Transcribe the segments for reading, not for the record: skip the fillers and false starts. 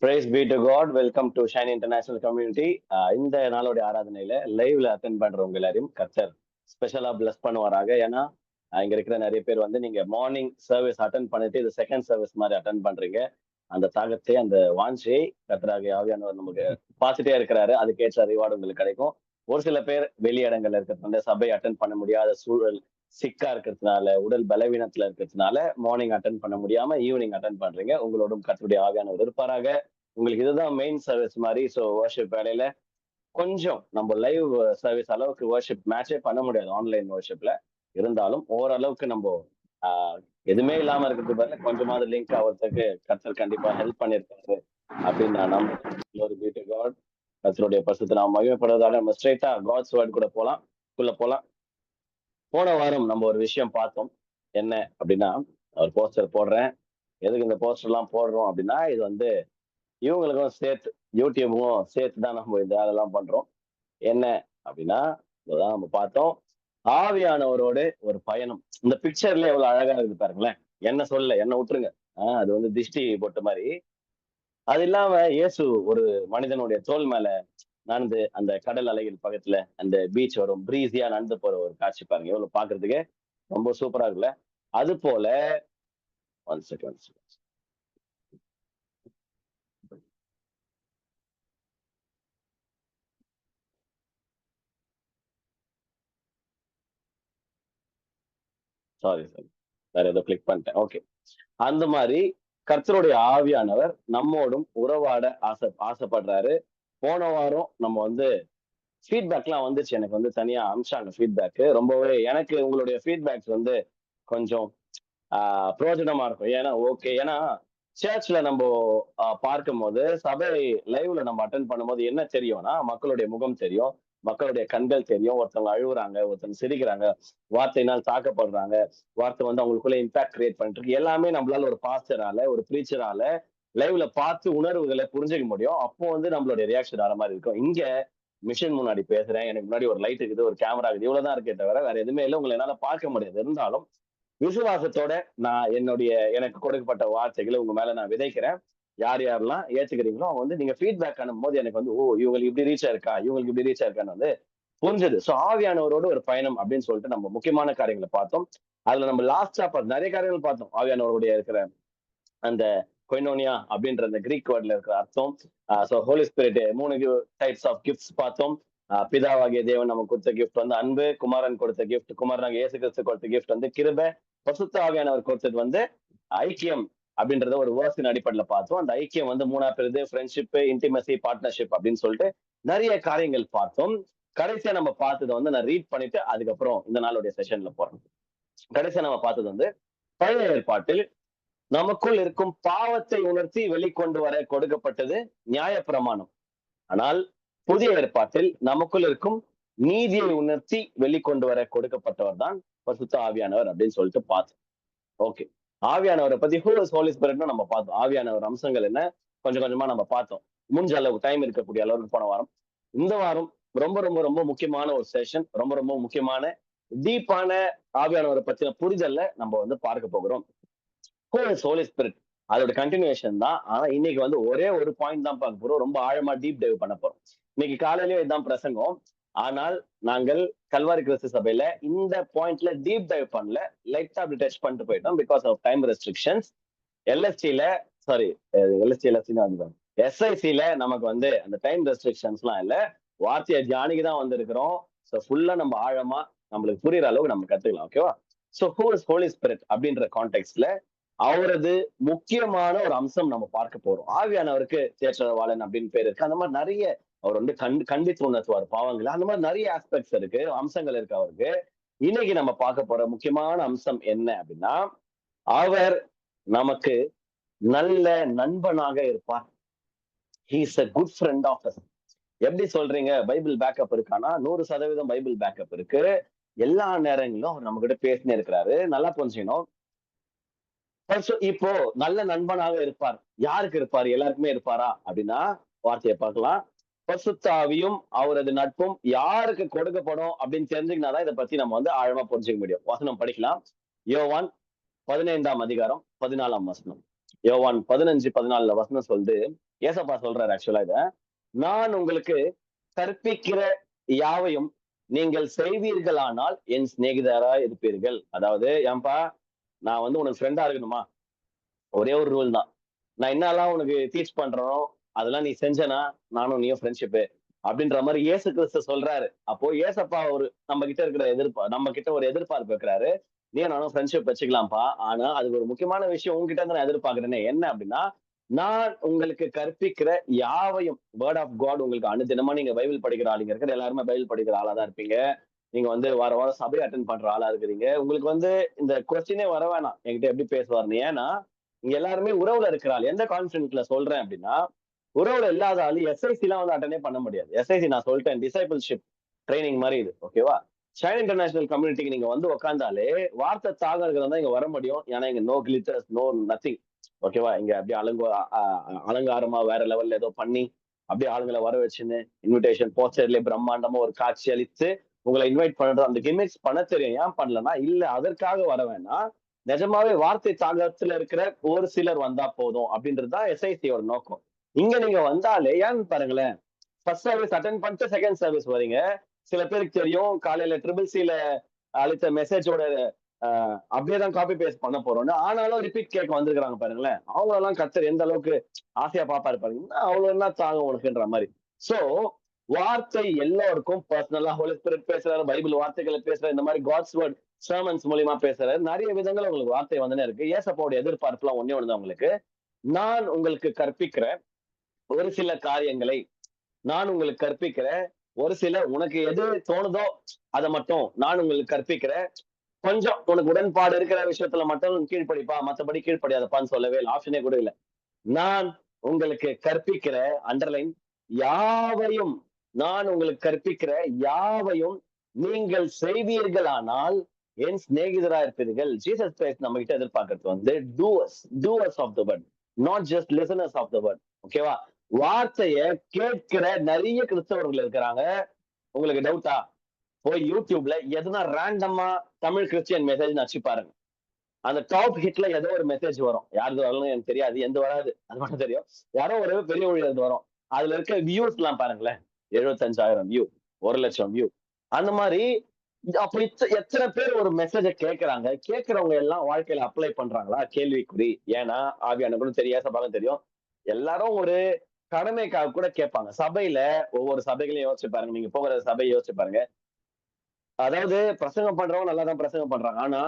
Price be to God. Welcome to shine international community. இந்த நாளோட ஆராதனையில லைவ்ல அட்டென்ட் பண்றவங்க எல்லாரையும் கர்த்தர் ஸ்பெஷலா பிளஸ் பண்ணுவாராக. ஏன்னா இங்க இருக்கிற நிறைய பேர் வந்து நீங்க மார்னிங் சர்வீஸ் அட்டன் பண்ணிட்டு இது செகண்ட் சர்வீஸ் மாதிரி அட்டன் பண்றீங்க. அந்த தாகத்தை, அந்த வாஞ்சையை கர்த்தராகிய ஆவியானவர் நமக்கு பார்த்துட்டே இருக்கிறாரு. அதுக்கேற்ற ரிவார்டு உங்களுக்கு கிடைக்கும். ஒரு சில பேர் வெளி இடங்கள்ல இருக்கிறதுனால சபை அட்டன் பண்ண முடியாத சூழல், சிக்கா இருக்கிறதுனால, உடல் பலவீனத்துல இருக்கிறதுனால மார்னிங் அட்டன் பண்ண முடியாம ஈவினிங் அட்டன் பண்றீங்க. உங்களோடும் கர்த்தருடைய ஆவியானவர் இருப்பாராக. உங்களுக்கு இதுதான் மெயின் சர்வீஸ் மாதிரி. ஸோ வர்ஷிப் வேலையில கொஞ்சம் நம்ம லைவ் சர்வீஸ் அளவுக்கு வர்ஷிப் மேட்சே பண்ண முடியாது ஆன்லைன் வர்ஷிப்ல. இருந்தாலும் ஓரளவுக்கு நம்ம ஆஹ் எதுவுமே இல்லாம இருக்கிறது பதில கொஞ்சமாவது லிங்க் ஆகிறதுக்கு கர்த்தர் கண்டிப்பா ஹெல்ப் பண்ணிருக்காரு அப்படின்னு நான் நம்புறேன். ஒரு பியூட்டி காட். கர்த்தருடைய பரிசுத்த நாம் மகிமைப்படுவதாக நம்ம ஸ்ட்ரைட்டா காட்ஸ் வேர்ட் கூட போலாம். போன வாரம் நம்ம ஒரு விஷயம் பார்த்தோம். என்ன அப்படின்னா, ஒரு போஸ்டர் போடுறேன். எதுக்கு இந்த போஸ்டர் எல்லாம் போடுறோம் அப்படின்னா, இது வந்து இவங்களுக்கும் சேர்த்து, யூடியூபும் சேர்த்து தான் நம்ம இந்த வேலையெல்லாம் பண்றோம். என்ன அப்படின்னா, இப்பதான் நம்ம பார்த்தோம், ஆவியானவரோடு ஒரு பயணம். இந்த பிக்சர்ல எவ்வளவு அழகா இருக்கு பாருங்களேன். என்ன விட்டுருங்க. அது வந்து திஷ்டி போட்ட மாதிரி. அது இல்லாம இயேசு ஒரு மனிதனுடைய தோல் மேல நடந்து அந்த கடல் அலைகள் பக்கத்துல அந்த பீச் வரும், பிரீஸியா நடந்து போற ஒரு காட்சி பாருங்க. எவ்வளவு பாக்குறதுக்கு ரொம்ப சூப்பரா இருக்குல்ல. அது போல ஒன் செகண்ட், சாரி வேற ஏதோ கிளிக் பண்ணிட்டேன். ஓகே. அந்த மாதிரி கர்த்தருடைய ஆவியானவர் நம்மோடும் உறவாட ஆசைப்படுறாரு. போன வாரம் நம்ம வந்து ஃபீட்பேக் எல்லாம் வந்துச்சு. எனக்கு வந்து தனியா அனுப்பிச்சாங்க ஃபீட்பேக். ரொம்பவே எனக்கு உங்களுடைய ஃபீட்பேக்ஸ் வந்து கொஞ்சம் பிரயோஜனமா இருக்கும். ஏன்னா சர்ச்ல நம்ம பார்க்கும் போது, சபை லைவ்ல நம்ம அட்டன் பண்ணும்போது என்ன தெரியும்னா, மக்களுடைய முகம் தெரியும், மக்களுடைய கண்கள் தெரியும். ஒருத்தவங்க அழுகுறாங்க, ஒருத்தவங்க சிரிக்கிறாங்க, வார்த்தையினால் தாக்கப்படுறாங்க, வார்த்தை வந்து அவங்களுக்குள்ள இம்பாக்ட் கிரியேட் பண்ணிட்டு இருக்கு. எல்லாமே நம்மளால ஒரு பாஸ்டரால, ஒரு ப்ரீச்சரால லைவ்ல பார்த்து உணர்வுகளை புரிஞ்சுக்க முடியும். அப்போ வந்து நம்மளுடைய ரியாக்ஷன் வர மாதிரி இருக்கும். இங்க மிஷின் முன்னாடி பேசுறேன், எனக்கு முன்னாடி ஒரு லைட் இருக்குது, ஒரு கேமரா இருக்குது, இவ்வளவுதான் இருக்கே தவிர வேற எதுவுமே இல்லை. உங்களை என்னால பார்க்க முடியாது. இருந்தாலும் விசுவாசத்தோட நான் எனக்கு கொடுக்கப்பட்ட வார்த்தைகளை உங்க மேல நான் விதைக்கிறேன். யார் யாரெல்லாம் ஏத்துக்கிறீங்களோ அவங்க வந்து நீங்க ஃபீட்பேக் அனுப்பும் போது எனக்கு வந்து இவங்களுக்கு இப்படி ரீச் ஆயிருக்கா, இவங்களுக்கு இப்படி ரீச் ஆயிருக்கான்னு வந்து புரிஞ்சது. சோ ஆவியானவரோட ஒரு பயணம் அப்படின்னு சொல்லிட்டு நம்ம முக்கியமான காரியங்களை பார்த்தோம். அதுல நம்ம லாஸ்டா நிறைய காரியங்கள் பார்த்தோம். ஆவியானவருடைய இருக்கிற அந்த கொய்னோனியா அப்படின்ற அந்த கிரீக் வேர்ட்ல இருக்கிற அர்த்தம். So holy spirit 3 types of gifts பார்த்தோம். பிதாவாகிய தேவன் நமக்கு கொடுத்த கிஃப்ட் வந்து அன்பு, குமாரன் கொடுத்த கிஃப்ட், குமாரனாக இயேசு கிறிஸ்து கொடுத்த கிஃப்ட் வந்து கிருபை, பசுத்த ஆவியானவர் கொடுத்தது வந்து ஐக்கியம் அப்படின்றத ஒரு வேர்ஸின் அடிப்படையில பார்த்தோம். அந்த ஐக்கியம் வந்து 3 பிரிவு, ஃப்ரெண்ட்ஷிப், இன்டிமசி, பார்ட்னர்ஷிப் அப்படின்னு சொல்லிட்டு நிறைய காரியங்கள் பார்த்தோம். கடைசியா நம்ம பார்த்ததை வந்து நான் ரீட் பண்ணிட்டு அதுக்கப்புறம் இந்த நாளுடைய செஷன்ல போறோம். கடைசியா நம்ம பார்த்தது வந்து பழைய ஏற்பாட்டில் நமக்குள் இருக்கும் பாவத்தை உணர்த்தி வெளிக்கொண்டு வர கொடுக்கப்பட்டது நியாயப்பிரமாணம். ஆனால் புதிய ஏற்பாட்டில் நமக்குள் இருக்கும் நீதியை உணர்த்தி வெளிக்கொண்டு வர கொடுக்கப்பட்டவர் தான் பரிசுத்த ஆவியானவர் அப்படின்னு சொல்லிட்டு பார்த்தோம். ஓகே. ஆவியானவரை பத்தி ஹோலி ஸ்பிரிட்னு நம்ம பார்த்தோம். ஆவியானவர் அம்சங்கள் என்ன கொஞ்சம் கொஞ்சமா நம்ம பார்த்தோம். முடிஞ்ச அளவு டைம் இருக்கக்கூடிய அளவுக்கு போன வாரம். இந்த வாரம் ரொம்ப ரொம்ப ரொம்ப முக்கியமான ஒரு செஷன், ரொம்ப ரொம்ப முக்கியமான டீப்பான ஆவியானவரை பத்தின புரிதல்ல நம்ம வந்து பார்க்க போகிறோம். ஹோலி ஸ்பிரிட் அதோட கண்டினியூஷன் தான். ஆனா இன்னைக்கு வந்து ஒரே ஒரு பாயிண்ட் தான் பார்க்க போறோம். ரொம்ப ஆழமா டீப் டைவ் பண்ண போறோம். இன்னைக்கு காலையிலேயே இதுதான் பிரசங்கம். ஆனால் நாங்கள் கல்வாரி கிறிஸ்து சபையில இந்த பாயிண்ட்ல டீப் டைவ் பண்ணல, லைட்டா அப்படி டச் பண்ணிட்டு போயிட்டோம் பிகாஸ் ஆஃப் டைம் ரெஸ்ட்ரிக்ஷன்ஸ். எல்எஸ்டில சாரி எஸ்ஐசில நமக்கு வந்து அந்த டைம் ரெஸ்ட்ரிக்ஷன்ஸ் எல்லாம் இல்ல. வார்த்தையை தியானிக்கு தான் வந்திருக்கிறோம். ஸோ ஃபுல்லா நம்ம ஆழமா நம்மளுக்கு புரியுற அளவுக்கு நம்ம கத்துக்கலாம். ஓகேவா? So who is holy spirit அப்படின்ற கான்டெக்ட்ல அவரது முக்கியமான ஒரு அம்சம் நம்ம பார்க்க போறோம். ஆவியானவருக்கு தேற்றவாளன் அப்படின்னு பேர் இருக்கு. அந்த மாதிரி நிறைய அவர் வந்து கண்டித்து உணர்த்துவார் பாவங்கள். அந்த மாதிரி நிறைய ஆஸ்பெக்ட்ஸ் இருக்கு, அம்சங்கள் இருக்கு அவருக்கு. இன்னைக்கு நம்ம பார்க்க போற முக்கியமான அம்சம் என்ன அப்படின்னா, அவர் நமக்கு நல்ல நண்பனாக இருப்பார். He is a good friend of us. எப்படி சொல்றீங்க? பைபிள் பேக்கப் இருக்கானா? 100% பைபிள் பேக்கப் இருக்கு. எல்லா நேரங்களிலும் அவர் நம்ம கிட்ட பேசினே இருக்கிறாரு. நல்லா புரிஞ்சுக்கணும். இப்போ நல்ல நண்பனாக இருப்பார். யாருக்கு இருப்பார்? எல்லாருக்குமே இருப்பாரா அப்படின்னா வார்த்தையை பார்க்கலாம். பரிசுத்த ஆவியும் அவரது நட்பும் யாருக்கு கொடுக்கப்படும் அப்படின்னு தெரிஞ்சுக்கினாதான் இதை பத்தி நம்ம வந்து ஆழமா புரிஞ்சுக்க முடியும். வசனம் படிக்கலாம். யோவான் 15ஆம் அதிகாரம் 14ஆம் வசனம். யோவான் 15:14 வசனம் சொல்லுது. ஏசப்பா சொல்றாரு ஆக்சுவலா இத. நான் உங்களுக்கு கற்பிக்கிற யாவையும் நீங்கள் செய்வீர்களானால் என் சிநேகிதரா இருப்பீர்கள். அதாவது ஏன்பா நான் வந்து உனக்கு ஃப்ரெண்டா இருக்கணுமா? ஒரே ஒரு ரூல் தான். நான் என்னலாம் உனக்கு டீச் பண்றேனோ, அதெல்லாம் நீ செஞ்சனா, நானும் நீயும் ஃப்ரெண்ட்ஷிப்பு. அப்படின்ற மாரி இயேசு கிறிஸ்து சொல்றாரு. அப்போ ஏசப்பா ஒரு நம்ம கிட்ட இருக்கிற நம்ம கிட்ட ஒரு எதிர்பார்ப்பு வைக்கிறாரு. நீயும் நானும் ஃப்ரெண்ட்ஷிப் வச்சுக்கலாம்ப்பா. ஆனா, அதுக்கு ஒரு முக்கியமான விஷயம் உன்கிட்ட இருந்து நான் எதிர்பார்க்கிறேனே. என்ன அப்படின்னா, நான் உங்களுக்கு கற்பிக்கிற யாவையும் வேர்ட் ஆஃப் காட் உங்களுக்கு அனுதினமா நீங்க பைபிள் படிக்கிற ஆளுங்க இருக்கிற எல்லாருமே பைபிள் படிக்கிற ஆளா தான் இருப்பீங்க. நீங்க வந்து வாரம் வாரம் சபை அட்டெண்ட் பண்ற ஆளா இருக்கிறீங்க. உங்களுக்கு வந்து இந்த கொஸ்டினே வர வேணாம். என்கிட்ட எப்படி பேசுவார்ன்னு. ஏன்னா, இங்க எல்லாருமே உறவுல இருக்கிற ஆள். எந்த கான்ஃபிடென்ட்ல சொல்றேன் அப்படின்னா, உறவுல இல்லாத ஆளு எஸ்ஐசிலாம் வந்து அட்டெண்டே பண்ண முடியாது. எஸ்ஐசி நான் சொல்லிட்டேன். டிசைபிள்ஷிப் ட்ரெய்னிங் மாரி இது. ஓகேவா? ஷைன் இன்டர்நேஷனல் கம்யூனிட்டிக்கு நீங்க வந்து உட்கார்ந்தாலே, வார்த்தை தாக இருக்கிறவங்க தான் இங்க வர முடியும். ஏன்னா இங்க நோ கிளிட்டர்ஸ், நோ நத்திங். ஓகேவா? இங்க அப்படியே அலங்காரமா வேற லெவல்ல ஏதோ பண்ணி, அப்படியே ஆளுங்கள வர வச்சுன்னு, இன்விடேஷன் போஸ்டர்லயே பிரம்மாண்டமா ஒரு காட்சி அளித்து, உங்கள இன்வைட் பண்றது அந்த கிமிக்ஸ் பண்ண தெரியும். ஏன் பண்ணலன்னா, இல்ல அதற்காக வர வேணாம். நிஜமாவே வார்த்தை தாகத்துல இருக்கிற ஒரு சிலர் வந்தா போதும் அப்படின்றது தான் எஸ்ஐசியோட நோக்கம். இங்க நீங்க வந்தாலே ஏன்னு பாருங்களேன். ஃபர்ஸ்ட் சர்வீஸ் அட்டெண்ட் பண்ணிட்டு செகண்ட் சர்வீஸ் வரீங்க. சில பேருக்கு தெரியும் காலையில ட்ரிபிள் சில அளித்த மெசேஜோட அப்படியே தான் காப்பி பேஸ்ட் பண்ண போறோம்னு. ஆனாலும் ரிப்பீட் கேட்க வந்திருக்காங்க பாருங்களேன். அவங்களெல்லாம் கர்த்தர் எந்த அளவுக்கு ஆசையா பாப்பாரு பாருங்க. அவ்வளவு என்ன தாங்க உனக்குன்ற மாதிரி. சோ வார்த்தை எல்லாருக்கும் பர்சனலா ஹோலி ஸ்பிரிட் பேசுறாரு, பைபிள் வார்த்தைகளை பேசுறாரு, இந்த மாதிரி காட்ஸ் வேர்ட் சர்மன்ஸ் மூலியமா பேசுறாரு. நிறைய விதங்கள் உங்களுக்கு வார்த்தை வந்துனே இருக்கு. ஏசப்பாவோட எதிர்பார்ப்பு எல்லாம் ஒண்ணே ஒண்ணுதான் உங்களுக்கு. நான் உங்களுக்கு கற்பிக்கிற ஒரு சில காரியங்களை நான் உங்களுக்கு கற்பிக்கிறேன். ஒரு சில உனக்கு எது தோணுதோ அதை மட்டும் நான் உங்களுக்கு கற்பிக்கிறேன். கொஞ்சம் உனக்கு உடன்பாடு இருக்கிற விஷயத்துல மட்டும் கீழ்ப்படிப்பா, மத்தபடி கீழ்ப்படியாதப்பான்னு சொல்லவே இல்லை. ஆப்ஷனே கூட இல்லை. நான் உங்களுக்கு கற்பிக்கிற அண்டர்லைன் யாவையும் நான் உங்களுக்கு கற்பிக்கிற யாவையும் நீங்கள் செய்வீர்களானால் என் சிநேகிதரா இருப்பீர்கள். ஜீசஸ் கிரைஸ்ட் நம்ம கிட்ட எதிர்பார்க்கறது வந்து doers of the word, not just listeners of the word. ஓகேவா? வார்த்தைய கேட்கிற நிறைய கிறிஸ்தவர்கள் இருக்கிறாங்க. உங்களுக்கு டவுட்டா? போய் யூடியூப்ல எதுனா ரேண்டமா தமிழ் கிறிஸ்டியன் மெசேஜ் அடிச்சு பாருங்க. அந்த டாப் ஹிட்ல ஏதோ ஒரு மெசேஜ் வரும். யாருது வரணும்னு எனக்கு தெரியாது. எந்த வராது. அது மட்டும் தெரியும். யாரோ ஒரு பெரிய ஊழியர் வரும். அதுல இருக்க வியூஸ் எல்லாம் பாருங்களேன். 75,000 வியூ, 1,00,000 வியூ. அந்த மாதிரி அப்ப எத்தனை பேர் ஒரு மெசேஜ கேட்கறாங்க. கேட்கிறவங்க எல்லாம் வாழ்க்கையில அப்ளை பண்றாங்களா? கேள்விக்குறி. ஏன்னா ஆவியானவருக்கும் தெரியும், ஏசப்பாவுக்கும் தெரியும். எல்லாரும் ஒரு கடமைக்காக கூட கேட்பாங்க. சபையில ஒவ்வொரு சபைகளையும் யோசிச்சு பாருங்க. நீங்க போகிற சபையை யோசிச்சு பாருங்க. அதாவது பிரசங்கம் பண்றவங்க நல்லா தான் பிரசங்கம் பண்றாங்க. ஆனா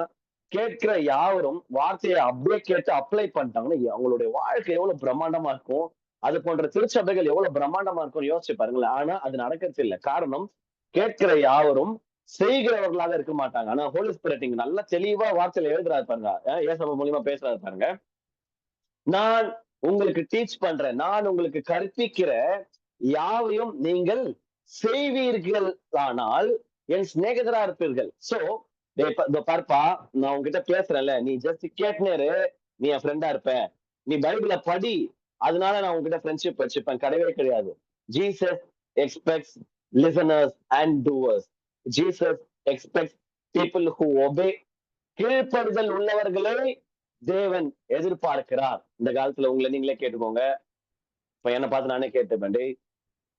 கேட்கிற யாவரும் வார்த்தையை அப்படியே கேட்டு அப்ளை பண்ணிட்டாங்கன்னா அவங்களுடைய வாழ்க்கை எவ்வளவு பிரம்மாண்டமா இருக்கும். அது போன்ற திருச்சபைகள் எவ்வளவு பிரம்மாண்டமா இருக்கும் யோசிச்சு பாருங்களேன். ஆனா அது நடக்கிறது இல்லை. காரணம் கேட்கிற யாவரும் செய்கிறவர்களாக இருக்க மாட்டாங்க. ஆனா ஹோலி ஸ்பிரிட் இங்க நல்லா தெளிவா வார்த்தையில எழுதுறாரு பாருங்க. ஏசப்பா மூலியமா பேசுறாரு பாருங்க. நான் உங்களுக்கு டீச் பண்றேன். நான் உங்களுக்கு கற்பிக்கிற யாவையும் நீங்கள் செய்வீர்களானால் என் சிநேகிதரா இருப்பீர்கள். சோ பார்ப்பா, நான் உன்கிட்ட பேசுறேன்ல, நீ ஜஸ்ட் கேட்னேரு, நீ என் ஃப்ரெண்டா இருப்ப. நீ பைபிள படி, அதனால நான் உன்கிட்ட ஃப்ரெண்ட்ஷிப் வச்சுப்பேன். கிடையவே கிடையாது. Jesus expects listeners and doers. Jesus expects people who obey. கீழ்ப்படுதல் உள்ளவர்களே தேவன் எதிர்பார்க்கிறார். இந்த காலத்துல உங்களை நீங்களே கேட்டுக்கோங்க. இப்ப என்ன பார்த்து நானே கேட்டுப்பேன். டேய்,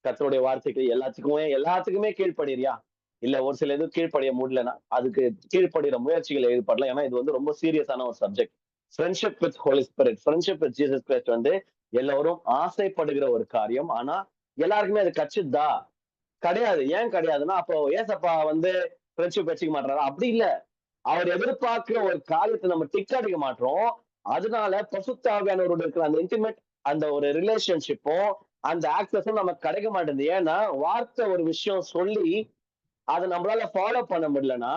கர்த்தருடைய வார்த்தைக்கு எல்லாத்துக்குமே கீழ்ப்படிறியா? இல்ல ஒரு சில இது கீழ்ப்படிய முடியலன்னா அதுக்கு கீழ்ப்படுகிற முயற்சிகள் ஈடுபடலாம். ஏன்னா இது வந்து ரொம்ப சீரியஸான ஒரு subject. Friendship with holy spirit, friendship with Jesus Christ வந்து எல்லாரும் ஆசைப்படுகிற ஒரு காரியம். ஆனா எல்லாருக்குமே அது கச்சுதா? கிடையாது. ஏன் கிடையாதுன்னா அப்போ ஏசப்பா வந்து ஃப்ரெண்ட்ஷிப் வச்சுக்க மாட்டாரா? அப்படி இல்ல. அவர் எதிர்பார்க்கிற ஒரு காரியத்தை நம்ம டிக் அடிக்க மாட்டோம். அதனால பரிசுத்த ஆவியானவரோட இருக்கிற அந்த இன்டிமேட் அந்த ஒரு ரிலேஷன்ஷிப்பும் அந்த ஆக்சஸும் நமக்கு கிடைக்க மாட்டேங்குது. ஏன்னா வார்த்தை ஒரு விஷயம் சொல்லி அதை நம்மளால ஃபாலோ பண்ண முடியலன்னா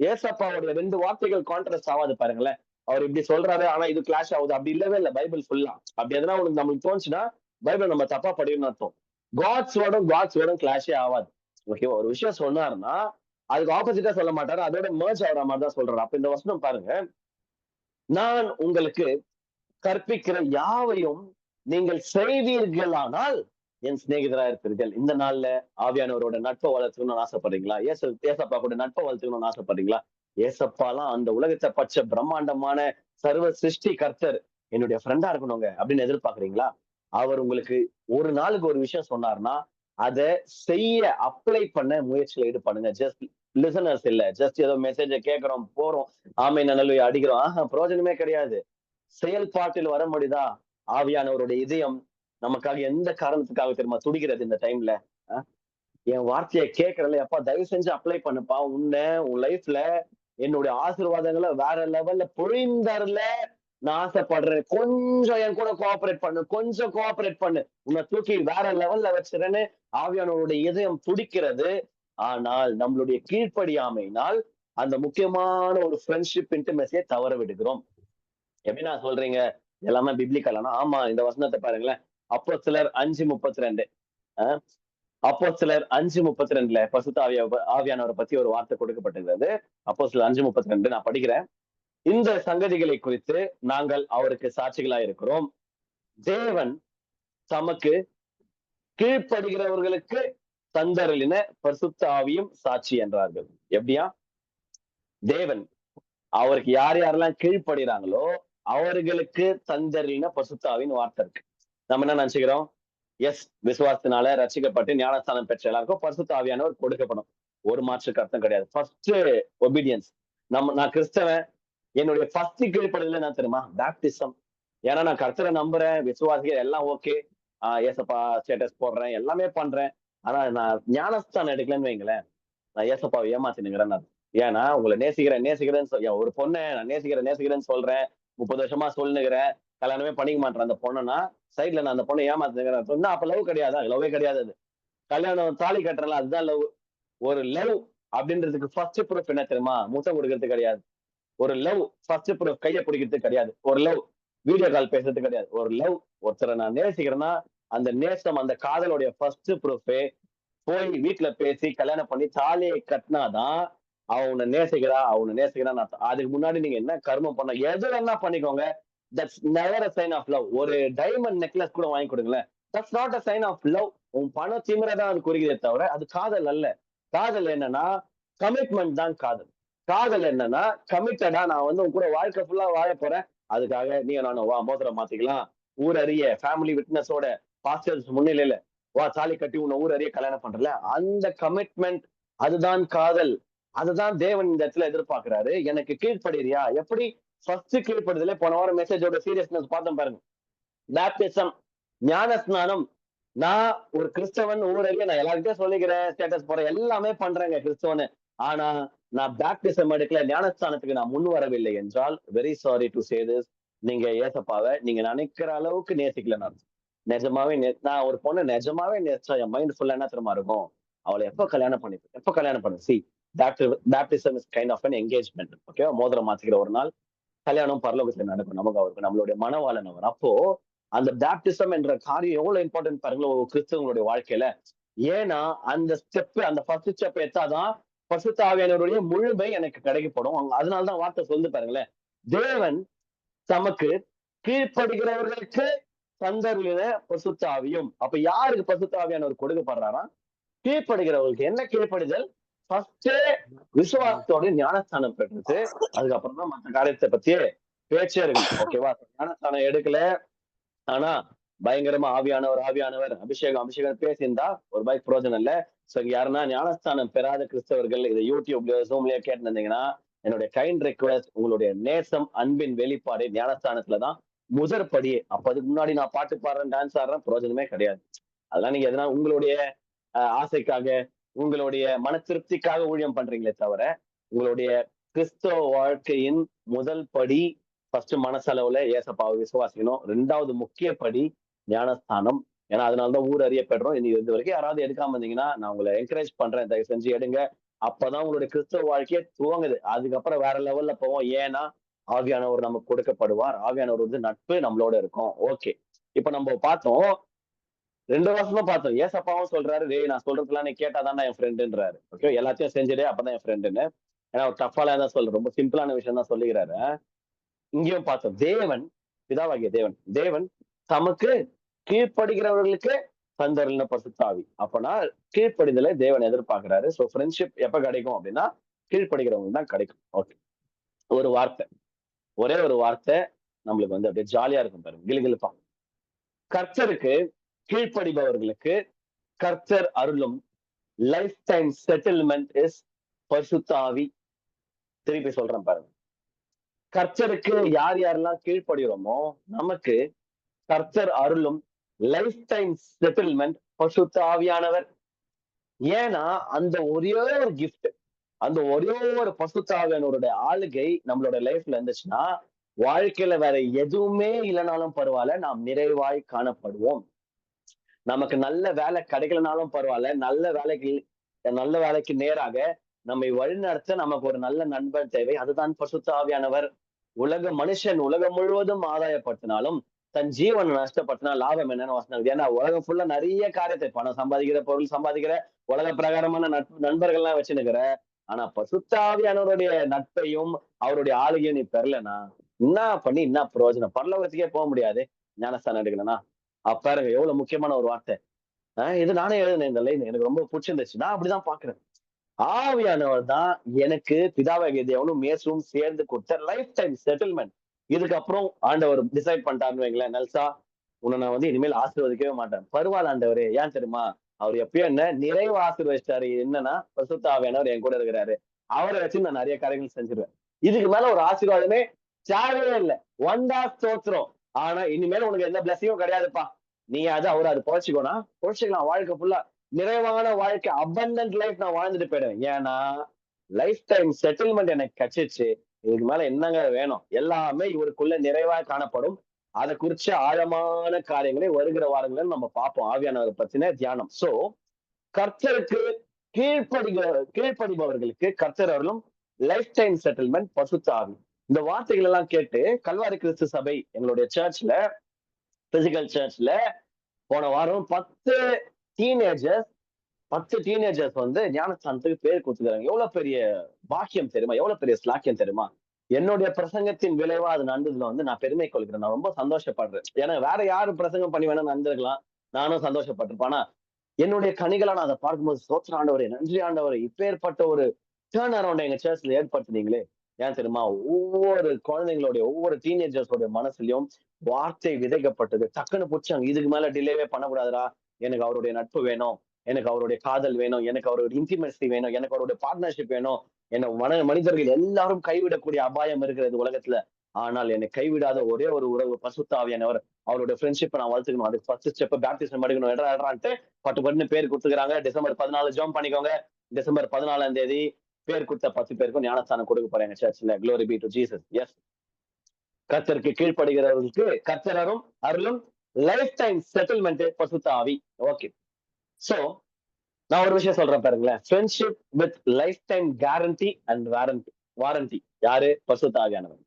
ஏசப்பாவுடைய 2 வார்த்தைகள் கான்ட்ராஸ்ட் ஆகாது பாருங்களேன். அவர் இப்படி சொல்றாரு ஆனா இது கிளாஷ் ஆகுது. அப்படி இல்லவே இல்லை பைபிள் ஃபுல்லா. அப்படி எதனா உனக்கு நம்மளுக்கு தோணுச்சுன்னா பைபிள் நம்ம தப்பா படிக்கணும்னு அர்த்தம். காட்ஸ் வேர்டும் கிளாஷே ஆகாது. ஓகேவா? ஒரு விஷயம் சொன்னாருன்னா அதுக்கு ஆப்போசிட்டா சொல்ல மாட்டாரு. அதோட மர்ஜ் ஆகிற மாதிரி தான் சொல்றாரு. அப்ப இந்த வசனம் பாருங்க. நான் உங்களுக்கு கற்பிக்கிற யாவையும் நீங்கள் செய்வீர்களானால் என் சிநேகிதரா இருப்பீர்கள். இந்த நாள்ல ஆவியானவரோட நட்பை வளர்த்துக்கணும்னு ஆசைப்படுறீங்களா? ஏசப்பா கூட நட்பை வளர்த்துக்கணும்னு ஆசைப்படுறீங்களா? ஏசப்பாலாம் அந்த உலகத்தை பச்ச பிரம்மாண்டமான சர்வ சிருஷ்டி கர்த்தர். என்னுடைய ஃப்ரெண்டா இருக்கணுங்க அப்படின்னு எதிர்பார்க்கறீங்களா? அவர் உங்களுக்கு ஒரு நாளுக்கு ஒரு விஷயம் சொன்னாருன்னா, அத செய்ய அப்ளை பண்ண முயற்சியில ஈடுபடுங்க. ஜஸ்ட் லிசனர்ஸ் இல்ல. ஜஸ்ட் ஏதோ மெசேஜ கேட்கிறோம், போறோம். ஆமென் அல்லேலூயா அடிக்கிறோம். பிரயோஜனமே கிடையாது. செயல்பாட்டில் வர முடியுதா? ஆவியானவருடைய இதயம் நமக்காக எந்த காரணத்துக்காக தெரியுமா துடிக்கிறது இந்த டைம்ல? அ என் வார்த்தைய கேட்கிறல்ல, எப்பா தயவு செஞ்சு அப்ளை பண்ணுப்பா. உன் லைஃப்ல என்னுடைய ஆசீர்வாதங்கள வேற லெவல்ல பொழிந்தருள நான் ஆசைப்படுறேன். கொஞ்சம் என் கூட கோஆப்பரேட் பண்ணு. கொஞ்சம் கோஆப்பரேட் பண்ணு. உன்னை தூக்கி வேற லெவல்ல வச்சிருன்னு ஆவியானவருடைய இதயம் துடிக்கிறது. ஆனால் நம்மளுடைய கீழ்ப்படியாமையினால் அந்த முக்கியமான ஒரு ஃப்ரெண்ட்ஷிப் இன்டிமெசிய தவற விடுகிறோம். எப்படி நான் சொல்றீங்க? எல்லாமே பிப்ளிக்கலானா? ஆமா. இந்த வசனத்த பாருங்களேன். அப்போஸ்தலர் 5:32. அ அப்போஸ்தலர் 5:32ல பரிசுத்த ஆவியானவர பத்தி ஒரு வார்த்தை கொடுக்கப்பட்டிருக்கிறது. அப்போஸ்தலர் 5:32 நான் படிக்கிறேன். இந்த சங்கதிகளை குறித்து நாங்கள் அவருக்கு சாட்சிகளாய் இருக்கிறோம். தேவன் தமக்கு கீழ்ப்படுகிறவர்களுக்கு தந்தருளின பரிசுத்த ஆவியும் சாட்சி என்றார்கள். எப்படியா? தேவன் அவருக்கு யார் யாரெல்லாம் கீழ்ப்படுகிறாங்களோ அவர்களுக்கு தந்தருளின பரிசுத்த ஆவின்னு வார்த்தை இருக்கு. நம்ம என்ன நினைச்சுக்கிறோம்? விசுவாசத்தினால ரட்சிக்கப்பட்டு ஞானஸ்தானம் பெற்ற எல்லாருக்கும் பரிசுத்த ஆவியானவர் கொடுக்கப்படும். ஒரு மாற்றுக்கு அர்த்தம் கிடையாது. First obedience. நான் கிறிஸ்தவன். என்னுடைய ஃபர்ஸ்ட் கீழ்ப்படுதல் என்ன தெரியுமா? பேப்டிசம். ஏன்னா நான் கர்த்தரை நம்புறேன், விசுவாசிக்கிறேன், எல்லாம் ஓகே. ஏசப்பா ஸ்டேட்டஸ் போடுறேன், எல்லாமே பண்றேன். ஆனா நான் ஞானஸ்தானம் எடுக்கலன்னு வைங்களேன், நான் ஏசப்பாவை ஏமாத்தினுங்கிறேன் நான். ஏன்னா உங்களை நேசிக்கிறேன் நேசிக்கிறேன்னு ஒரு பொண்ணை நான் நேசிக்கிறேன்னு சொல்றேன். 30 வருஷமா சொல்லுகிறேன். கல்யாணமே பண்ணிக்க மாட்டேன் அந்த பொண்ணுன்னா, சைட்ல நான் அந்த பொண்ணை ஏமாத்துனுங்கிறேன் சொன்னா அப்ப லவ் கிடையாதா? லவ்வே கிடையாது அது. கல்யாணம் தாலி கட்டுறல அதுதான் லவ். ஒரு லவ் அப்படின்றதுக்கு ஃபர்ஸ்ட் ப்ரூஃப் என்ன தெரியுமா? முத்தம் கொடுக்கறது கிடையாது. ஒரு லவ் ஃபர்ஸ்ட் ப்ரூஃப் கைய பிடிக்கிறது கிடையாது. ஒரு லவ் வீடியோ கால் பேசுறது கிடையாது. ஒரு லவ் ஒருத்தரை நான் நேசிக்கிறேன்னா, அந்த நேசம் அந்த காதலுடைய ஃபர்ஸ்ட் ப்ரூஃபே போய் வீட்டுல பேசி கல்யாணம் பண்ணி தாலியை கட்டினாதான் அவனை நேசிக்கிறான்னு அர்த்தம். அதுக்கு முன்னாடி நீங்க என்ன கர்மம் பண்ண எது வேணா பண்ணிக்கோங்க. That's never a sign of love. ஒரு டைமண்ட் நெக்லஸ் கூட வாங்கி கொடுங்களேன். That's not a sign of love. உன் பணம் திமிரதான் அது குறிக்கிறதே தவிர அது காதல் அல்ல. காதல் என்னன்னா கமிட்மெண்ட் தான் காதல். காதல் என்னன்னா கமிட்டடா நான் உன் கூட வாழ்க்கை ஃபுல்லா வாழ போறேன். அதுக்காக நீ நானும் வா மோதிரம் மாத்திக்கலாம். ஊர் அறிய ஃபேமிலி விட்னஸோட பாஸ்டர்ஸ் முன்னிலையில வா தாலி கட்டி உன்னை ஊர் அறிய கல்யாணம் பண்றல அந்த கமிட்மெண்ட். அதுதான் காதல். அதுதான் தேவன் இந்த இடத்துல எதிர்பார்க்கிறாரு. எனக்கு கீழ்ப்படுறியா? எப்படி ஃபர்ஸ்ட் கீழ்ப்படுதல போன வாரம் மெசேஜோட சீரியஸ்னஸ் பார்த்தோம் பாருங்க. பேப்டிசம் ஞான ஸ்நானம். நான் ஒரு கிறிஸ்தவன் ஊரறிய நான் எல்லாருக்கிட்டையும் சொல்லிக்கிறேன், ஸ்டேட்டஸ் போறேன், எல்லாமே பண்றேங்க கிறிஸ்தவனு. ஆனா நான் பேப்டிசம் எடுக்கல, ஞானஸ்தானத்துக்கு நான் முன் வரவில்லை என்றால் very sorry to say this, நீங்க ஏசப்பாவை நீங்க நினைக்கிற அளவுக்கு நேசிக்கல. நான் நிஜமாவே நான் ஒரு பொண்ணு நிஜமாவே நேசிச்சா என் மைண்ட் ஃபுல்லா என்ன தெரியுமா இருக்கும்? அவளை எப்ப கல்யாணம் பண்ணு see baptism is kind of an engagement. Okay, மோதிரம் மாத்திக்கிற ஒரு நாள் கல்யாணம் பரலோகத்துல நடக்கும். நமக்கு அவருக்கு நம்மளுடைய மனவாளன் அவர். அப்போ அந்த பேப்டிசம் என்ற காரியம் எவ்வளவு இம்பார்ட்டன்ட் பாருங்களேன் ஒரு கிறிஸ்தவங்களுடைய வாழ்க்கையில. ஏன்னா அந்த ஸ்டெப் அந்த ஃபர்ஸ்ட் ஸ்டெப் எடுத்தாதான் பரிசுத்த ஆவியானவருடைய முழுமை எனக்கு கிடைக்கப்படும். அதனாலதான் வார்த்தை சொல்லு பாருங்களேன். தேவன் தமக்கு கீழ்ப்படுகிறவர்களுக்கு தந்தருளின பரிசுத்த ஆவியும். அப்ப யாருக்கு பரிசுத்த ஆவியானவர் கொடுக்கப்படுறாரா? கீழ்ப்படுகிறவர்களுக்கு. என்ன கீழ்ப்படுதல்? ஃபர்ஸ்ட் விசுவாசத்தோட ஞானஸ்தானம் பெற்றது. அதுக்கப்புறம் தான் மற்ற காரியத்தை பத்தியே பேச்சே இருக்கு. ஓகேவா? ஞானஸ்தானம் எடுக்கல. ஆனா பயங்கரமா ஆவியானவர் அபிஷேகம் பேசியிருந்தா ஒரு பைக் பிரோஜனம் இல்ல. சோ யாருன்னா ஞானஸ்தானம் பெறாத கிறிஸ்தவர்கள் இதை யூடியூப்லயோ ஜூம்லயோ கேட்டு இருந்தீங்கன்னா என்னுடைய கைண்ட் ரெக்வஸ்ட், உங்களுடைய நேசம் அன்பின் வெளிப்பாடு ஞானஸ்தானத்துலதான் முதற்படியே. அப்ப அதுக்கு முன்னாடி நான் பாட்டு பாடுறேன், டான்ஸ் ஆடுறேன், பிரோஜனமே கிடையாது. அதெல்லாம் நீங்க எதனா உங்களுடைய ஆசைக்காக உங்களுடைய மன திருப்திக்காக ஊழியம் பண்றீங்களே தவிர உங்களுடைய கிறிஸ்தவ வாழ்க்கையின் முதல் படி ஃபர்ஸ்ட் மனசளவுல ஏசப்பாவை விசுவாசிக்கணும். 2வது முக்கிய படி ஞானஸ்தானம். ஏன்னா அதனாலதான் ஊர் அறியப்படுறோம். இனி இது வரைக்கும் யாராவது எடுக்காம இருந்தீங்கன்னா நான் உங்களை என்கரேஜ் பண்றேன், தயவு செஞ்சு எடுங்க. அப்பதான் உங்களுடைய கிறிஸ்தவ வாழ்க்கையே துவங்குது. அதுக்கப்புறம் வேற லெவல்ல போவோம். ஏன்னா ஆவியானவர் நமக்கு கொடுக்கப்படுவார். ஆவியானவர் நட்பு நம்மளோட இருக்கும். ஓகே, இப்ப நம்ம பார்த்தோம் 2 வருஷமா பார்த்தோம். ஏசப்பாவும் சொல்றாரு, டேய் நான் சொல்றதெல்லாம் நீ கேட்டாதான்டா என் ஃப்ரெண்டுன்றாரு. ஓகே, எல்லாத்தையும் செஞ்சுடு அப்பதான் என் ஃப்ரெண்டுன்னு. ஏன்னா ஒரு டஃபாலாம் தான் சொல்ற, ரொம்ப சிம்பிளான விஷயம் தான் சொல்லுகிறாரு. இங்கேயும் பார்த்தோம். தேவன் பிதாவாகிய தேவன் தமக்கு கீழ்ப்படுகிறவர்களுக்கு தந்தருளின பரிசுத்த ஆவி. அப்பனா கீழ்ப்படிதலை தேவன் எதிர்பார்க்கிறாரு. சோ ஃப்ரெண்ட்ஷிப் எப்ப கிடைக்கும் அப்படின்னா கீழ்ப்படுகிறவங்களுக்கு தான் கிடைக்கும். ஓகே, ஒரு வார்த்தை, ஒரே ஒரு வார்த்தை நம்மளுக்கு வந்து அப்படியே ஜாலியா இருக்கும் பாருங்க, கிலுகிலுப்பா. கர்த்தருக்கு கீழ்ப்படிபவர்களுக்கு கர்த்தர் அருளும் லைஃப் டைம் செட்டில்மெண்ட் இஸ் பரிசுத்த ஆவி. திருப்பி சொல்றேன் பாருங்க. கர்த்தருக்கு யார் யாரெல்லாம் கீழ்ப்படுகிறோமோ நமக்கு கர்த்தர் அருளும் லைஃப் டைம் செட்டில்மெண்ட் பரிசுத்த ஆவியானவர். ஏன்னா அந்த ஒரே ஒரு கிஃப்ட், அந்த ஒரே ஒரு பரிசுத்த ஆவியானவருடைய ஆளுகை நம்மளோட லைஃப்ல இருந்துச்சுன்னா, வாழ்க்கையில வேற எதுவுமே இல்லைனாலும் பரவாயில்ல, நாம் நிறைவாய் காணப்படுவோம். நமக்கு நல்ல வேலை கிடைக்கலனாலும் பரவாயில்ல, நல்ல வேலைக்கு நேராக நம்மை வழிநடத்த நமக்கு ஒரு நல்ல நண்பன் தேவை. அதுதான் பரிசுத்த ஆவியானவர். உலகம் முழுவதும் ஆதாயப்படுத்தினாலும் தன் ஜீவனை நஷ்டப்படுத்தினா லாபம் என்னன்னு வசனம் இருக்குது. ஏன்னா உலகம் ஃபுல்லா நிறைய காரியத்தை, பணம் சம்பாதிக்கிற, பொருள் சம்பாதிக்கிற, உலக பிரகாரமான நண்பர்கள்லாம் வச்சுன்னுக்கிற. ஆனா பரிசுத்த ஆவியானவருடைய நட்பையும் அவருடைய ஆளுகையும் நீ பெறலனா என்ன பண்ணி என்ன பிரயோஜனம்? பரலோகத்துக்கே போக முடியாது ஞானஸ்தானம் எடுக்கலனா. பாருங்க எவ்வளவு முக்கியமான ஒரு வார்த்தை. இது நானே எழுதினேன் இந்த லைன், எனக்கு ரொம்ப பிடிச்சிருந்துச்சு. நான் அப்படிதான் பாக்குறேன். ஆவியானவர் தான் எனக்கு பிதாவாகிய தேவனும் இயேசுவும் சேர்ந்து கொடுத்த லைஃப் டைம் செட்டில்மெண்ட். இதுக்கப்புறம் ஆண்டவர் டிசைட் பண்ணிட்டாருன்னு வைங்களேன், நெல்சா உன்னை நான் வந்து இனிமேல் ஆசீர்வதிக்கவே மாட்டேன். பரவாயில்ல ஆண்டவரே, ஏன் தெரியுமா? அவர் எப்பயும் என்ன நிறைவு ஆசீர்வதிச்சிட்டாரு. என்னன்னா பரிசுத்த ஆவியானவர் என் கூட இருக்கிறாரு. அவரை வச்சு நான் நிறைய காரியங்கள் செஞ்சிருவேன். இதுக்கு மேல ஒரு ஆசீர்வாதமே தேவையே இல்லை. வந்தா ஸ்தோத்திரம். ஆனா இனிமேல் உனக்கு எந்த பிளஸிங்கும் கிடையாதுப்பா. நீ அது பொழைச்சிக்கோனா பொழைச்சிக்கலாம். வாழ்க்கை ஃபுல்லா நிறைவான வாழ்க்கை, அபண்டன்ட் லைஃப் நான் வாழ்ந்துட்டு போயிடுவேன். ஏன்னா லைஃப் டைம் செட்டில்மெண்ட் எனக்கு கிடைச்சிருச்சு. இதுக்கு மேல என்னங்க வேணும்? எல்லாமே இவருக்குள்ள நிறைவா காணப்படும். அதை குறிச்ச ஆழமான காரியங்களை வருகிற வாரங்களில் நம்ம பார்ப்போம். ஆவியானவரை பத்தின தியானம். சோ கர்த்தருக்கு கீழ்ப்படிபவர்களுக்கு கர்த்தர் அருளும் லைஃப் டைம் செட்டில்மெண்ட் பரிசுத்த ஆவி. இந்த வார்த்தைகள் எல்லாம் கேட்டு கல்வாரி கிறிஸ்து சபை எங்களுடைய சர்ச்ல, பிசிக்கல் சர்ச்ல போன வாரம் 10 டீனேஜர்ஸ் 10 டீனேஜர்ஸ் வந்து ஞானஸ்தானத்துக்கு பேர் கொடுத்துக்கிறாங்க. எவ்வளவு பெரிய பாக்கியம் தெரியுமா? எவ்வளவு பெரிய ஸ்லாக்கியம் தெரியுமா? என்னுடைய பிரசங்கத்தின் விளைவா அது நடந்ததுல வந்து நான் பெருமை கொள்கிறேன். நான் ரொம்ப சந்தோஷப்படுறேன். ஏன்னா வேற யாரும் பிரசங்கம் பண்ணி வேணா நடந்திருக்கலாம், நானும் சந்தோஷப்பட்டிருப்பேன். ஆனா என்னுடைய கனிகளா நான் அதை பார்க்கும்போது ஸ்தோத்திர ஆண்டவரே, நன்றி ஆண்டவரே, இப்பேற்பட்ட ஒரு டேர்ன் அரவுண்ட் எங்க சர்ச்ல ஏற்படுத்தினீங்களே. ஏன் தெரியுமா? ஒவ்வொரு குழந்தைங்களுடைய, ஒவ்வொரு டீனேஜர்ஸோட மனசுலயும் வார்த்தை விதைக்கப்பட்டது. டக்குன்னு புடிச்சாங்க. இதுக்கு மேல டிலேவே பண்ணக்கூடாதுடா. எனக்கு அவருடைய நட்பு வேணும், எனக்கு அவருடைய காதல் வேணும், எனக்கு அவருடைய இன்டிமெசி வேணும், எனக்கு அவருடைய பார்ட்னர்ஷிப் வேணும். மனிதர்கள் எல்லாரும் கைவிடக்கூடிய அபாயம் இருக்கிறது உலகத்துல. ஆனால் என்னை கைவிடாத ஒரே ஒரு உறவு பரிசுத்த ஆவியானவர். அவருடைய ஃப்ரெண்ட்ஷிப்பை நான் வளர்த்துக்கணும். அதுக்கு ஃபர்ஸ்ட் ஸ்டெப் பேப்டிசம் எடுக்கணும். எட்ரான்ட்டு பட்டு பேர் கொடுத்துக்கிறாங்க. டிசம்பர் 14 ஜாம் பண்ணிக்கோங்க. டிசம்பர் 14ஆம் தேதி பேர் கொடுத்த 10 பேருக்கும் ஞானஸ்தானம் கொடுக்க போறேன் சர்ச்ல. Glory be to Jesus. Yes, கர்த்தருக்கு கீழ்ப்படுகிறவர்களுக்கு கர்த்தரும் அருளும் லைஃப் டைம் செட்டில்மெண்ட் பரிசுத்த ஆவி. ஓகே, சோ நான் ஒரு விஷயம் சொல்றேன் பாருங்களேன். Friendship with life time guarantee and warranty யாரு? பரிசுத்த ஆவியானவர்.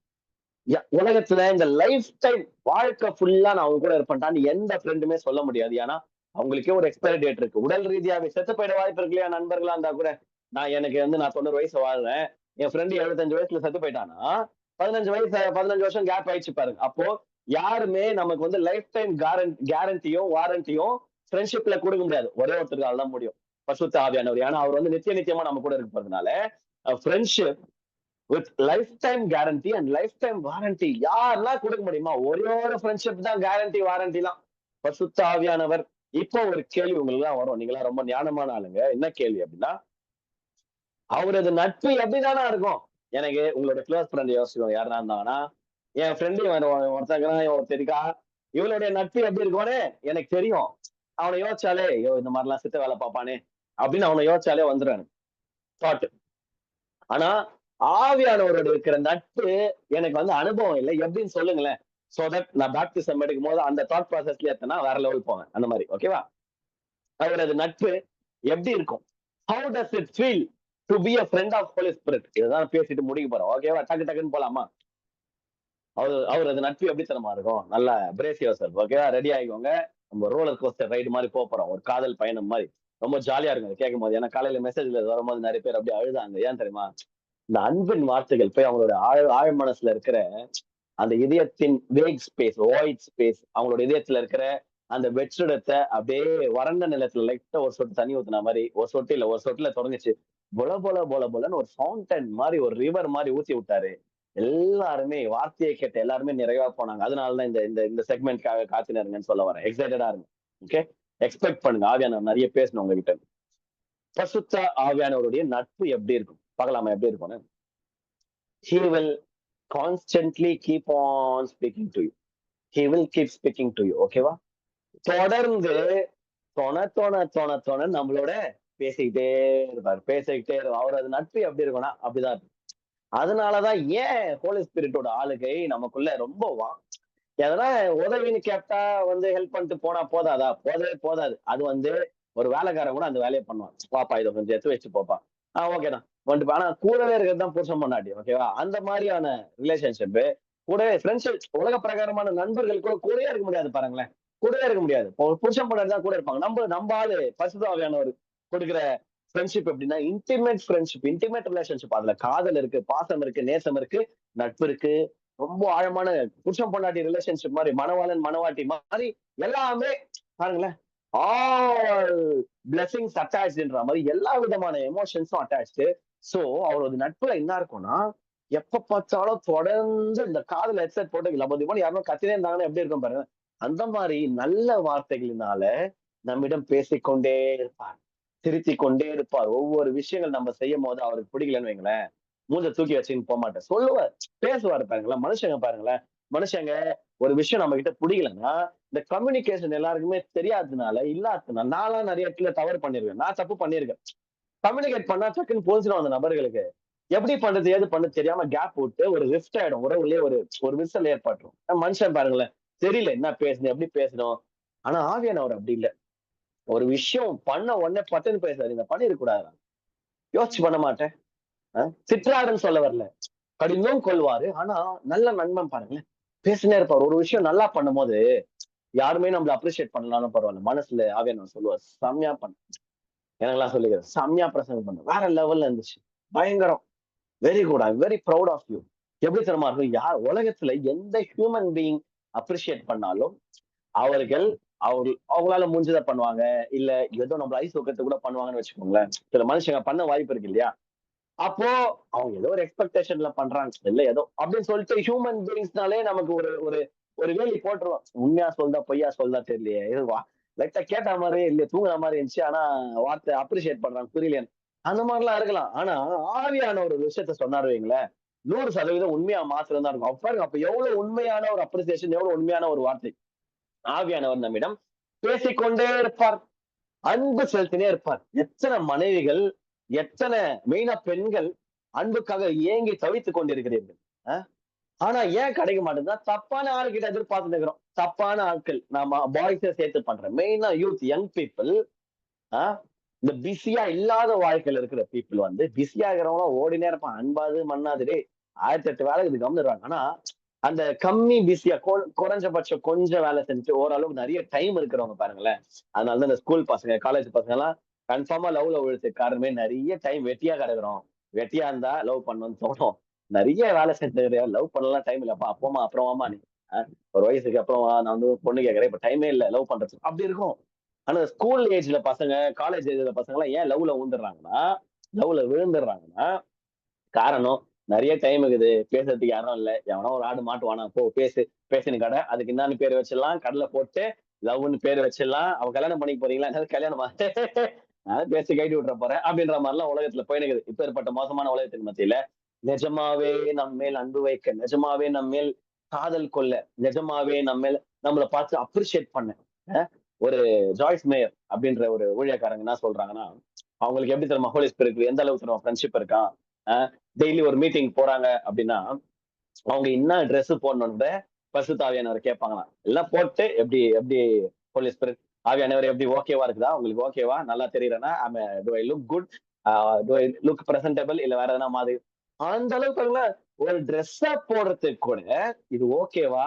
உலகத்துல இந்த லைஃப் டைம் வாழ்க்கை ஃபுல்லா நான் அவங்க கூட இருப்பேன்டான்னு எந்த ஃப்ரெண்டுமே சொல்ல முடியாது. ஏன்னா அவங்களுக்கே ஒரு எக்ஸ்பைரி டேட் இருக்கு. உடல் ரீதியாக செத்து போயிட வாய்ப்பு இருக்கு இல்லையா? நண்பர்களா இருந்தா கூட நான் 90 வயசு வாழ்றேன், என் ஃப்ரெண்டு 75 வயசுல செத்து போயிட்டானா 15 வருஷம் கேப் ஆயிடுச்சு பாருங்க. அப்போ யாருமே நமக்கு வந்து லைஃப் டைம் கேரண்டியும் வாரண்டியும் ஃப்ரெண்ட்ஷிப்ல கொடுக்க முடியாது. ஒரே ஒருத்தருக்கால தான் முடியும், பரிசுத்த ஆவியானவர். ஏன்னா அவர் வந்து நித்தியமா நம்ம கூட இருக்கிறதுனால friendship with life time guarantee and life time warranty யாரெல்லாம் கொடுக்க முடியுமா? ஒரே ஒரு ஃப்ரெண்ட்ஷிப் தான் கேரண்டி வாரண்டி எல்லாம், பரிசுத்த ஆவியானவர். இப்போ ஒரு கேள்வி உங்களுக்கு எல்லாம் வரும். நீங்க எல்லாம் ரொம்ப ஞானமான ஆளுங்க. என்ன கேள்வி அப்படின்னா, அவரது நட்பு எப்படிதானா இருக்கும்? எனக்கு உங்களோட க்ளோஸ் ஃப்ரெண்ட் யோசிக்கும் யாரா இருந்தாங்கன்னா, என் ஃப்ரெண்டு ஒருத்தங்கிறான், ஒருத்தருக்கா, இவளுடைய நட்பு எப்படி இருக்கும்னு எனக்கு தெரியும். அவனை யோசிச்சாலே, ஐயோ இந்த மாதிரி எல்லாம் சித்த வேலை பார்ப்பானே அப்படின்னு அவனை யோசிச்சாலே வந்துடும் தாட். ஆனா ஆவியானவரோட இருக்கிற நட்பு எனக்கு வந்து அனுபவம் இல்லை. எப்படின்னு சொல்லுங்களேன். சோ தட் நான் பேப்டிசம் எடுக்கும் போது அந்த தாட் ப்ராசஸ்ல எத்தனா வேற லெவல் போவேன். அந்த மாதிரி ஓகேவா? அவரது நட்பு எப்படி இருக்கும்? How does it feel to be a friend of holy spirit? இதுதான் பேசிட்டு முடிக்க போறோம். ஓகேவா? டக்குன்னு போலாமா? அவரது நட்பு எப்படி தரமா இருக்கும்? நல்லா பிரேஸ் யுவர் செல்ஃப். ஓகேவா? ரெடி ஆகிக்கோங்க. நம்ம ரோலர் கோஸ்டர் ரைடு மாதிரி போறோம். ஒரு காதல் பயணம் மாதிரி. ரொம்ப ஜாலியா இருக்கும் கேட்கும் போது. ஏன்னா காலையில மெசேஜ்ல வரும்போது நிறைய பேர் அப்படியே அழுதாங்க. ஏன் தெரியுமா? இந்த அன்பின் வார்த்தைகள் போய் அவங்களோட ஆழ் மனசுல இருக்கிற அந்த இதயத்தின் வேக் ஸ்பேஸ், வாய்ட் ஸ்பேஸ், அவங்களோட இதயத்துல இருக்கிற அந்த வெற்றிடத்தை அப்படியே வறண்ட நிலத்துல லைட்டா ஒரு சொட்டு தண்ணி ஊத்துன மாதிரி, ஒரு சொட்டுல தொடங்குச்சு. பொல பொல பொல பொலன்னு ஒரு ஃபவுண்டன் மாதிரி, ஒரு ரிவர் மாதிரி ஊத்தி விட்டாரு. எல்லாருமே வார்த்தையை கேட்ட எல்லாருமே நிறைவா போனாங்க. அதனாலதான் இந்த இந்த இந்த செக்மெண்ட்காக காத்துனருங்கன்னு சொல்ல வரேன். எக்ஸைட்டடா இருங்க. ஓகே. எக்ஸ்பெக்ட் பண்ணுங்க. ஆவியானவர் நிறைய பேசணும் உங்ககிட்ட. பசுத்த ஆவியானவருடைய நட்பு எப்படி இருக்கும் பார்க்கலாமா? எப்படி இருக்கும்னு. He will constantly keep on speaking to you. He will keep speaking to you. ஓகேவா? தொடர்ந்து தொண தொண தொண தொண நம்மளோட பேசிக்கிட்டே இருப்பாரு. பேசிக்கிட்டே இருப்பார். அவரது நட்பு எப்படி இருக்கும்னா அப்படிதான் இருக்கும். அதனாலதான் ஏன் ஹோலி ஸ்பிரிட்டோட ஆளுகை நமக்குள்ள ரொம்ப எதனா உதவின்னு கேட்டா ஹெல்ப் பண்ணிட்டு போனா போதாதா? போதவே போதாது. அது ஒரு வேலைக்காரன் கூட அந்த வேலையை பண்ணுவான். பாப்பா இதை கொஞ்சம் எடுத்து வச்சு போப்பா. ஓகேதான் வந்துட்டு ஆனா கூடவே இருக்கிறது தான் புருஷன் பொண்டாட்டி. ஓகேவா? அந்த மாதிரியான ரிலேஷன்ஷிப் கூடவே ஃப்ரெண்ட்ஷிப் உலக பிரகாரமான நண்பர்கள் கூட கூடவே இருக்க முடியாது பாருங்களேன். கூடவே இருக்க முடியாது. ஒரு புருஷன் பொண்டாட்டி தான் கூட இருப்பாங்க. நம்ம ஆளு பரிசுத்தாவியானவர் கொடுக்கிற ஃப்ரெண்ட்ஷிப் எப்படின்னா இன்டிமேட் ஃப்ரெண்ட்ஷிப், இன்டிமேட் ரிலேஷன்ஷிப். அதுல காதல் இருக்கு, பாசம் இருக்கு, நேசம் இருக்கு, நட்பு இருக்கு. ரொம்ப ஆழமான புருஷன் பொண்டாட்டி ரிலேஷன்ஷிப் மாதிரி, மணவாளன் மணவாட்டி மாதிரி எல்லாமே பாருங்களேன். ஆல் பிளெஸிங்ஸ் அட்டாச்டுன்ற மாதிரி எல்லா விதமான எமோஷன்ஸும் அட்டாச்சு. சோ அவரோட நட்புல என்ன இருக்கும்னா எப்ப பார்த்தாலும் தொடர்ந்து இந்த காதுல ஹெட்செட் போட்டு லபோதிபோன்னு யாரும் கத்தினே இருந்தாங்கன்னா எப்படி இருக்கும் பாருங்க. அந்த மாதிரி நல்ல வார்த்தைகளினால நம்மிடம் பேசிக்கொண்டே இருப்பார், திருத்திக் கொண்டே இருப்பார். ஒவ்வொரு விஷயங்கள் நம்ம செய்யும் போது அவருக்கு பிடிக்கலன்னு வைங்களேன், மூஞ்ச தூக்கி வச்சுன்னு போக மாட்டேன், சொல்லுவார், பேசுவாரு. பாருங்களேன் மனுஷங்க, பாருங்களேன் மனுஷங்க. ஒரு விஷயம் நம்ம கிட்ட பிடிக்கலன்னா இந்த கம்யூனிகேஷன் எல்லாருக்குமே தெரியாததுனால இல்லாததுனால நான்லாம் நிறைய இடத்துல தவறு பண்ணிருக்கேன், நான் தப்பு பண்ணிருக்கேன். கம்யூனிகேட் பண்ணா டக்குன்னு போஞ்சிடும் அந்த நபர்களுக்கு. எப்படி பண்றது ஏது பண்ண தெரியாம கேப் விட்டு ஒரு ரிஃப்ட் ஆயிடும், உறவுலயே ஒரு ஒரு விரிசல் ஏற்பட்டுரும். மனுஷன் பாருங்களேன், தெரியல என்ன பேசணும் எப்படி பேசணும். ஆனா ஆவியானவர் அப்படி இல்ல. ஒரு விஷயம் பண்ண உடனே பட்டுன்னு பேசாரு, இதை பண்ணிருக்க கூடாது, யோசிச்சு பண்ண மாட்டேன். சிற்றாருன்னு சொல்ல வரல, கடிந்தும் கொள்வாரு. ஆனா நல்ல நண்பன் பாருங்களேன், பேசினே இருப்பார். ஒரு விஷயம் நல்லா பண்ணும் போது யாருமே நம்மள அப்ரிஷியேட் பண்ணலாம்னு பரவாயில்ல, மனசுல ஆவியானவர் சொல்லுவார், செம்மையா பண்ண. எனக்கெல்லாம் சொல்லிக்கிறேன், செம்மையா பிரசங்கம் பண்ண, வேற லெவல்ல இருந்துச்சு, பயங்கரம், very good, I very proud of you. எப்படி தெரியுமா இருக்கும்? யார் உலகத்துல எந்த ஹியூமன் பீயிங் அப்ரிஷியேட் பண்ணாலும் அவர்கள் அவங்களால முடிஞ்சதை பண்ணுவாங்க. இல்ல ஏதோ நம்ம ஐஸ் வைக்கிறது கூட பண்ணுவாங்கன்னு வச்சுக்கோங்களேன். சில மனுஷங்க பண்ண வாய்ப்பு இருக்கு இல்லையா? அப்போ அவங்க ஏதோ ஒரு எக்ஸ்பெக்டேஷன்ல பண்றாங்க, இல்ல ஏதோ அப்படின்னு சொல்லிட்டு ஹியூமன் பீயிங்ஸ்னாலே நமக்கு ஒரு ஒரு ஒரு வேலி போட்டுருவோம். உண்மையா சொல்றா பொய்யா சொல்றா தெரியலையே, இதுவா லைட்டா கேட்ட மாதிரி இல்லையா, தூங்குற மாதிரி இருந்துச்சு, ஆனா வார்த்தை அப்ரிஷியேட் பண்றாங்க புரியலையே, அந்த மாதிரிலாம் இருக்கலாம். ஆனா ஆவியான ஒரு விஷயத்த சொன்னாரு வைங்களேன், 100% உண்மையா மாத்திரம் தான் இருக்கும். அப்ப பாருங்க, அப்ப எவ்வளவு உண்மையான ஒரு அப்ரிசியேஷன், எவ்வளவு உண்மையான ஒரு வார்த்தை. ஆவியானவர் நம்மிடம் பேசிக்கொண்டே இருப்பார், அன்பு செலுத்தினே இருப்பார். எத்தனை மனைவிகள், எத்தனை மெயினா பெண்கள் அன்புக்காக ஏங்கி தவித்துக் கொண்டிருக்கிறீர்கள். ஆனா ஏன் கிடைக்க மாட்டேங்குதுன்னா தப்பான ஆள்கிட்ட எதிர்பார்த்து இருக்கிறோம். தப்பான ஆட்கள், நாம பாய்ஸை சேர்த்து பண்றேன், மெயினா யூத், யங் பீப்புள். இந்த பிஸியா இல்லாத வாழ்க்கையில இருக்கிற பீப்புள் பிஸியா இருக்கிறவங்க ஓடினே இருப்பான், அன்பாது மண்ணாது 1008 வேலை இது கவனிடுவாங்க. ஆனா அந்த கம்மி பிஸியா குறைஞ்சபட்சம் கொஞ்சம் வேலை செஞ்சுட்டு ஓரளவுக்கு நிறைய டைம் இருக்கிறவங்க பாருங்களேன். அதனாலதான் இந்த ஸ்கூல் பசங்க, காலேஜ் பசங்க எல்லாம் கன்ஃபார்மா லவ்ல விழுத்து காரணமே நிறைய டைம் வெட்டியா கிடக்குறோம். வெட்டியா இருந்தா லவ் பண்ணணும்னு தோணும். நிறைய வேலை செஞ்சு லவ் பண்ணலாம் டைம் இல்லப்பா, அப்போமா அப்புறமாமா நீ ஒரு வயசுக்கு அப்புறம் நான் பொண்ணு கேட்கறேன், இப்ப டைமே இல்ல லவ் பண்றது அப்படி இருக்கும். ஆனா ஸ்கூல் ஏஜ்ல பசங்க, காலேஜ் ஏஜ்ல பசங்க எல்லாம் ஏன் லவ்ல விழுந்துடுறாங்கன்னா, லவ்ல விழுந்துடுறாங்கன்னா காரணம் நிறைய டைம் இருக்குது, பேசுறதுக்கு யாரும் இல்ல, எவனோ ஒரு ஆடு மாட்டுவானா, போ பேசு, பேசின கடை, அதுக்கு என்னன்னு பேர் வச்சிடலாம், கடலை போட்டு லவ்னு பேர் வச்சிடலாம், அவ கல்யாணம் பண்ணிக்க போறீங்களா, கல்யாணம் நான் பேசி கைட்டி விட்டுற போறேன் அப்படின்ற மாதிரி எல்லாம் உலகத்துல போயினுக்குது. இப்ப ஏற்பட்ட மோசமான உலகத்தின் மத்தியில நிஜமாவே நம்ம மேல் அன்பு வைக்க, நிஜமாவே நம்ம மேல் காதல் கொள்ள, நிஜமாவே நம்மளை பார்த்து அப்ரிஷியேட் பண்ண ஒரு ஜாய்ஸ் மேயர் அப்படின்ற ஒரு ஊழியக்காரங்க என்ன சொல்றாங்கன்னா, அவங்களுக்கு எப்படி தெரியுமா ஹோலி ஸ்பிரிட் எந்த அளவுக்கு தெரியுமா ஃப்ரெண்ட்ஷிப் இருக்கா. டெய்லி ஒரு மீட்டிங் போறாங்க அப்படின்னா அவங்க என்ன ட்ரெஸ் போடணும்ன்ற பரிசுத்த ஆவியானவர் கேட்பாங்களாம். எல்லாம் போட்டு எப்படி எப்படி ஹோலி ஸ்பிரிட் ஆவியானவர் எப்படி ஓகேவா இருக்குதா, உங்களுக்கு ஓகேவா, நல்லா தெரியறேன்னா do I look good, do I look presentable, இல்ல வேற எதனா மாதிரி. அந்த அளவுக்கு பாருங்களேன், ஒரு ட்ரெஸ்ஸா போடுறதுக்கு கூட இது ஓகேவா,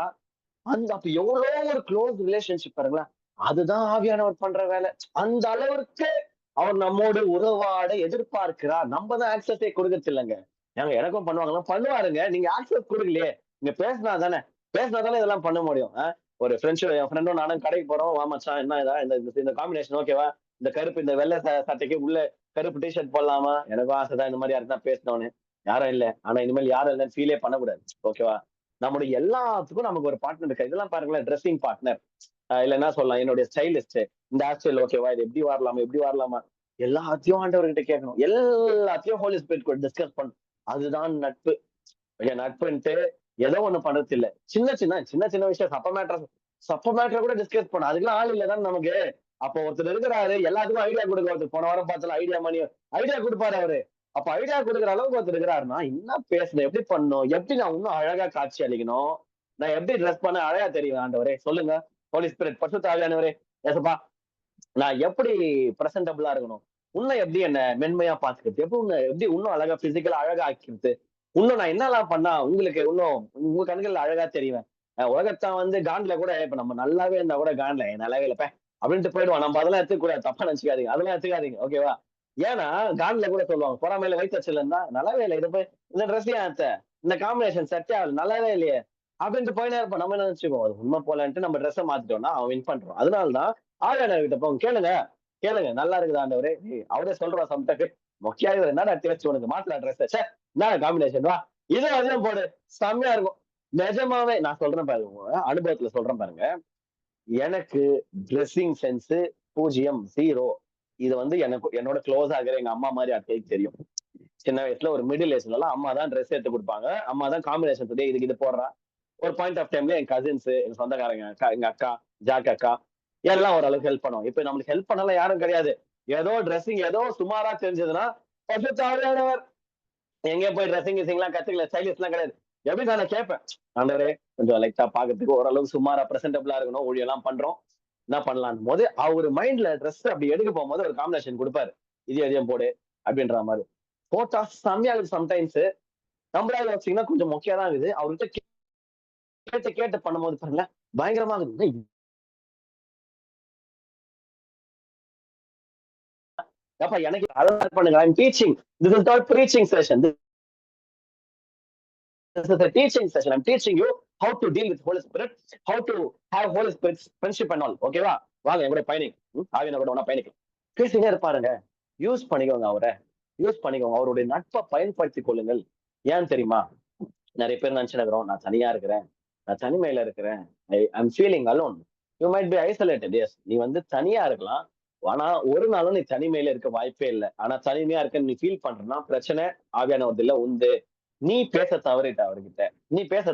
அந்த அப்ப எவ்வளவு ஒரு க்ளோஸ் ரிலேஷன்ஷிப் பாருங்களேன். அதுதான் ஆவியானவர் பண்ற வேலை. அந்த அளவிற்கு அவர் நம்மோடு உறவாட எதிர்பார்க்கிறார். நம்ம தான் ஆக்சஸே கொடுக்கறது இல்லைங்க. ஏங்க எனக்கும் பண்ணுவாங்களா, பண்ணுவாருங்க, நீங்க ஆக்சஸ் கொடுக்கலையே. நீங்க பேசினா தானே இதெல்லாம் பண்ண முடியும். ஒரு ஃப்ரெண்ட்ஷிப், என் ஃப்ரெண்டும் நானும் கடைக்கு போறோம், வா மச்சான் என்ன இதா இந்த இந்த காம்பினேஷன் ஓகேவா, இந்த கருப்பு இந்த வெள்ளை சட்டைக்கு உள்ள கருப்பு டிஷர்ட் போடலாமா, எனக்கும் ஆசைதான் இந்த மாதிரி யாருக்குதான் பேசினோன்னு. யாரும் இல்ல. ஆனா இனிமேல் யாரும் இல்லன்னு ஃபீலே பண்ணக்கூடாது. ஓகேவா? நம்முடைய எல்லாத்துக்கும் நமக்கு ஒரு பார்ட்னர் இருக்கு. இதெல்லாம் பாருங்களேன் ட்ரெஸ்ஸிங் பார்ட்னர். இல்ல என்ன சொல்லலாம், என்னுடைய ஸ்டைலிஸ்ட். இந்த ஹேர் ஸ்டைல் ஓகேவா? இது எப்படி வரலாமா? எப்படி வரலாமா? எல்லாத்தையும் ஆண்டவர்கிட்ட கேட்கணும். எல்லாத்தையும் ஹோலி ஸ்பிரிட் கூட டிஸ்கஸ் பண்ணணும். அதுதான் நட்பு. நட்புன்ட்டு ஏதோ ஒண்ணு பண்றது இல்ல. சின்ன சின்ன விஷயம் சப்ப மேட்டர் கூட டிஸ்கஸ் பண்ணணும். அதுக்கெல்லாம் ஆள் இல்ல தானே நமக்கு. அப்போ ஒருத்தர் இருக்கிறாரு எல்லாத்துக்கும் ஐடியா கொடுக்க ஒருத்தர் போன வாரம் பார்த்தாலும் ஐடியா கொடுப்பாரு அவரு. அப்ப ஐடியா கொடுக்குற அளவுக்கு ஒருத்தர் இருக்கிறாருன்னா என்ன பேசணும், எப்படி பண்ணணும், எப்படி நான் இன்னும் அழகா காட்சி அளிக்கணும், நான் எப்படி ட்ரெஸ் பண்ண அழகா தெரியும் ஆண்டவரே சொல்லுங்க. ஹோலி ஸ்பிரிட் பரிசுத்த ஆவியானவரே, ஏசப்பா நான் எப்படி பிரசன்டபிளா இருக்கணும், இன்னும் எப்படி என்ன மென்மையா பாத்துக்கிறது, எப்படி இன்னும் அழகா பிசிக்கலா அழகா ஆக்கிக்கிறது, இன்னும் நான் என்னெல்லாம் பண்ணா உங்களுக்கு இன்னும் உங்க கண்கள்ல அழகா தெரிவேன். உலகத்தான் வந்து காண்ட்ல கூட இப்ப நம்ம நல்லாவே இருந்தா கூட காண்ட்ல நல்லாவே இல்லப்ப அப்படின்ட்டு போயிடுவான். நம்ம அதெல்லாம் எடுத்துக்க கூடாது, தப்பா நினைச்சுக்காதீங்க, அதெல்லாம் எடுத்துக்காதீங்க ஓகேவா? ஏன்னா காண்ட்ல கூட சொல்லுவாங்க பொறாமையில வயிற்றுச்சல் இருந்தா நல்லாவே இல்லை, இது போய் இந்த ட்ரெஸ் ஏன் அத்த, இந்த காம்பினேஷன் செட்டே ஆகல, நல்லாவே இல்லையே அப்படின்ட்டு போயினே இருப்போம். நம்ம என்ன நினைச்சுக்கோம் அது உண்மை போலன்ட்டு நம்ம ட்ரெஸ்ஸை மாத்திட்டோம்னா அவன் வின் பண்றான். அதனாலதான் ஆளுநர் கிட்ட போங்க, கேளுங்க கேளுங்க நல்லா இருக்குது ஆண்டவரே, அவரே சொல்றான் சம்டக்கு மொக்கையாக என்னடா தேய்ச்சி உனக்கு மாத்தலாம் ட்ரெஸ் என்ன காம்பினேஷன் வா இது அதையும் போடு செம்மையா இருக்கும். நிஜமாவே நான் சொல்றேன் பாருங்க, அனுபவத்துல சொல்றேன் பாருங்க, எனக்கு ட்ரெஸ்ஸிங் சென்ஸ் 0, 0. இது வந்து எனக்கு என்னோட க்ளோஸ் ஆகிற எங்க அம்மா மாதிரி அத்தைக்கு தெரியும். சின்ன வயசுல ஒரு மிடில் ஏஜ்ல எல்லாம் அம்மா தான் ட்ரெஸ் எடுத்து கொடுப்பாங்க, அம்மா தான் காம்பினேஷன் சொல்லி இதுக்கு இது போடுறா. ஒரு பாயிண்ட் ஆஃப் டைம்ல என் கசின்ஸ், எங்க சொந்தக்காரங்க, எங்க அக்கா, ஜாக் அக்கா எல்லாம் ஓரளவுக்கு ஹெல்ப் பண்ணுவோம். இப்ப நம்மளுக்கு ஹெல்ப் பண்ணல யாரும் கிடையாது. ஏதோ ட்ரெஸ்ஸிங் ஏதோ சுமாரா தெரிஞ்சதுன்னா பசுத்தாவியானவர் எங்கேயும் போய் ட்ரெஸ்ஸிங் எல்லாம் கத்துக்கல, ஸ்டைலிஷ் எல்லாம் கிடையாது. எப்படி நான் கேட்பேன், ஆண்டவரே கொஞ்சம் லைட்டா பாக்கிறதுக்கு ஓரளவுக்கு சுமாரா பிரசன்டபிளா இருக்கணும், ஊழியம் எல்லாம் பண்றோம், என்ன பண்ணலாம் போது அவரு மைண்ட்ல ட்ரெஸ் அப்படி எடுக்க போகும்போது ஒரு காம்பினேஷன் கொடுப்பாரு, இது எதையும் போடு அப்படின்ற மாதிரி போட்டா செம்மையா இருக்குது. சம்டைம்ஸ் நம்மளால வச்சீங்கன்னா கொஞ்சம் மொக்கையா தான் இருக்குது. அவர்கிட்ட கேட்டு கேட்டு பண்ணும்போது பாருங்க பயங்கரமா இருக்குது. அப்ப எனக்கு அதான் பண்ணுங்க, I am teaching, this is not preaching session, this is a teaching session, I'm teaching you how to deal with Holy Spirit, how to have Holy Spirit friendship and all. ஓகேவா? வாங்க என் கூட பயணிங்க, ஆவியான கூட ஒண்ணா பயணிக்கலாம். பேசினே இருப்பாருங்க, யூஸ் பண்ணிக்கோங்க அவரை, யூஸ் பண்ணிக்கோங்க, அவருடைய நட்பை பயன்படுத்திக் கொள்ளுங்கள். ஏன் தெரியுமா? நிறைய பேர் நினைச்சுக்கிறோம் நான் தனியா இருக்கிறேன், நான் தனிமையில இருக்கிறேன், I'm feeling alone. You might be isolated, yes நீ வந்து தனியா இருக்கலாம். ஆனா ஒரு நாளும் நீ தனிமையில இருக்க வாய்ப்பே இல்லை. ஆனா தனிமையா இருக்க நீ ஃபீல் பண்றனா பிரச்சனை ஆவியானவர்து இல்ல உண்டு. நீ பேச தவறிட்ட அவர்கிட்ட, நீ பேச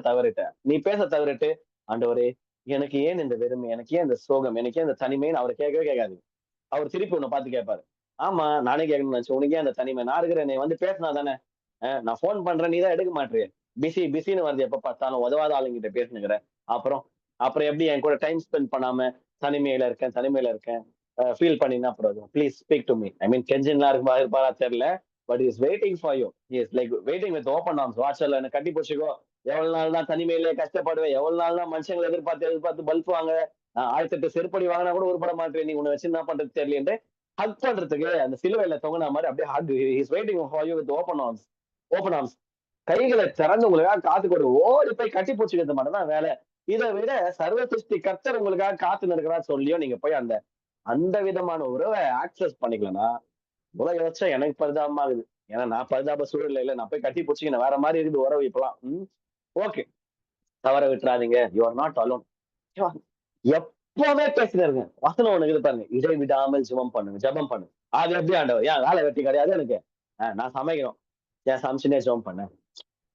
தவறிட்டு ஆண்டவரே எனக்கு ஏன் இந்த வெறுமை, எனக்கு ஏன் இந்த சோகம், எனக்கு ஏன் இந்த தனிமைன்னு அவரை கேட்கவே கேட்காது. அவர் திருப்பி உன்னை பார்த்து கேட்பாரு. ஆமா நானே கேட்கணும்னு நினைச்சேன், உனக்கு ஏன் அந்த தனிமை, நான் இருக்கிறேன், நீ வந்து பேசினா தானே. நான் போன் பண்றேன் நீ தான் எடுக்க மாட்டியே, பிஸின்னு வருது, எப்ப பார்த்தாலும் உதவாத ஆளுங்கிட்ட பேசுனுங்கிற. அப்புறம் அப்புறம் எப்படி என் கூட டைம் ஸ்பெண்ட் பண்ணாம தனிமையில இருக்கேன் ஃபீல் பண்ணினா அப்புறம் ப்ளீஸ் ஸ்பீக் டு மீ. ஐ மீன் கெஞ்சின்லாம் இருப்பாரா தெரியல, but is waiting for you, is like waiting with open arms. வாட்ஸ்அப்ல என்ன கட்டி போச்சுக்கோ, எவ்வளவு நாள் தான் தனிமையிலே கஷ்டப்படுவேன், எவ்வளவு நாள் தான் மனுஷங்களை எதிர்பார்த்து பல்ப் வாங்க, 1008 செருப்படி வாங்கினா கூட உருப்பட மாட்டேன், நீ உன்னை வச்சு என்ன பண்றது தெரியல ஹக் பண்றதுக்கு அந்த சிலுவையில தொங்கின மாதிரி அப்படியே hug, is waiting for you with open arms. கைகளை திறந்து உங்களுக்காக காத்து கொடு, ஓடி போய் கட்டி பூச்சிக்கிறது மட்டும் தான் வேலை. இதை விட சர்வ சிருஷ்டி கர்த்தர் உங்களுக்காக காத்து நிற்கிறா சொல்லியோ நீங்க போய் அந்த அந்த விதமான உறவை ஆக்சஸ் பண்ணிக்கலன்னா உலக வச்சா எனக்கு பரிதாபமா இருக்குது. ஏன்னா நான் பரிதாப சூழ்நிலையில நான் போய் கட்டி பிடிச்சிக்கின வேற மாதிரி இருக்குது உறவு இப்பெல்லாம். ஓகே, தவற விட்டுறாதீங்க, யூ ஆர் நாட் அலோன். எப்பவுமே பேசினாருங்க, வசனம் ஒண்ணு இது பாருங்க, இடைவிடாமல் ஜெபம் பண்ணுங்க. அது எப்படி ஆண்டவர், ஏன் வேலை வெட்டி கிடையாது எனக்கு, நான் சமைக்கணும், ஏன் சமைச்சுனே ஜெபம் பண்ணேன்,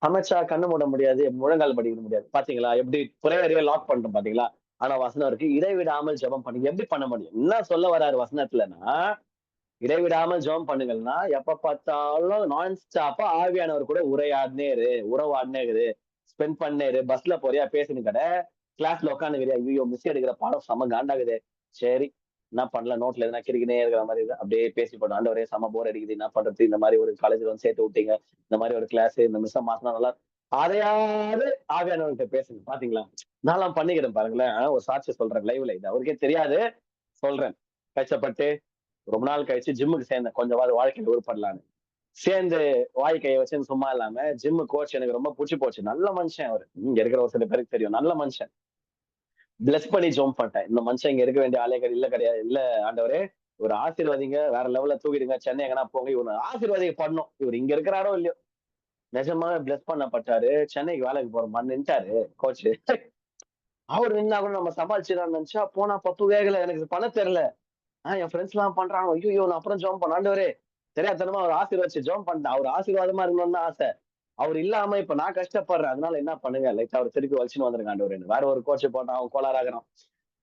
சமைச்சா கண்ணு மூட முடியாது, முழங்கால் படிக்க முடியாது, பாத்தீங்களா எப்படி பிரேயரையே லாக் பண்றோம் பாத்தீங்களா? ஆனா வசனம் இருக்கு, இடைவிடாமல் ஜெபம் பண்ணுங்க. எப்படி பண்ண முடியும், என்ன சொல்ல வராரு வசனத்துலன்னா, இடைவிடாமல் ஜெபம் பண்ணுங்கள்னா எப்ப பார்த்தாலும் நான் ஸ்டாப்பா ஆவியானவர் கூட உறவாடினே இரு, ஸ்பெண்ட் பண்ணேரு, பஸ்ல போறியா பேசுன்னு கடை, கிளாஸ்ல உட்காந்துக்கிறியா, ஐயோ மிஸ் எடுக்கிற பாடம் செம காண்டாகுது, சரி என்ன பண்ணல, நோட்ல எதுனா கிறுக்கினே இருக்கிற மாதிரி இருக்குது, அப்படியே பேசி போட்டோம், ஆண்டவரே செம போர் அடிக்குது, என்ன பண்றது, இந்த மாதிரி ஒரு காலேஜ்ல வந்து சேர்த்து விட்டீங்க, இந்த மாதிரி ஒரு கிளாஸ் இந்த மிஸ் மாசம் நல்லா, அதையாவது ஆவியானவர்கிட்ட பேசுங்க. பாத்தீங்களா, நான் பண்ணிக்கிறேன் பாருங்களேன், ஒரு சாட்சி சொல்றேன் லைவ்ல, இது அவருக்கே தெரியாது சொல்றேன். கஷ்டப்பட்டு ரொம்ப நாள் கழிச்சு ஜிம்முக்கு சேர்ந்தேன், கொஞ்சமாவது வாழ்க்கையில உருப்படலான்னு சேர்ந்து வாழ்க்கையை வச்சு சும்மா இல்லாம ஜிம்மு கோச் எனக்கு ரொம்ப பிடிச்சி போச்சு. நல்ல மனுஷன் அவரு, இங்க இருக்கிற ஒரு சில பேருக்கு தெரியும், நல்ல மனுஷன். பிளஸ் பண்ணி ஜோம் பண்ணிட்டேன், இந்த மனுஷன் இங்க இருக்க வேண்டிய ஆளே கிடையாது, இல்ல ஆண்டவரே ஒரு ஆசீர்வாதிங்க, வேற லெவல்ல தூக்கிடுங்க, சென்னை எங்கன்னா போங்க, இவரு ஆசீர்வாதிங்க பண்ணும், இவர் இங்க இருக்கிறாரோ இல்லையோ, நிஜமாவே பிளஸ் பண்ணப்பட்டாரு. சென்னைக்கு வேலைக்கு போறோமான்னு நின்ட்டாரு கோச். அவரு நின்னா கூட நம்ம சமாளிச்சிடலாம்னு நினைச்சா, போனா பப்பு வேகல. எனக்கு பண்ண தெரியல. என் ஃப்ரெண்ட்ஸ் எல்லாம் பண்றாங்க. ஐய்யய்யோ! நான் அப்புறம் ஜெபம் பண்ணேன். ஆண்டவரே தெரியாத்தனமா அவர ஆசீர்வதிச்சு ஜெபம் பண்ணிட்டேன். அவரு ஆசீர்வாதமா இருக்கணும்னு தான் ஆசை. அவரு இல்லாம இப்ப நான் கஷ்டப்படுறேன். அதனால என்ன பண்ணுங்க, லைட்டா அவர திருப்பி வச்சுன்னு வந்துருங்க ஆண்டவரேன்னு. வேற ஒரு கோச்ச போட்டான். அவன் கோளாறாகுறான்.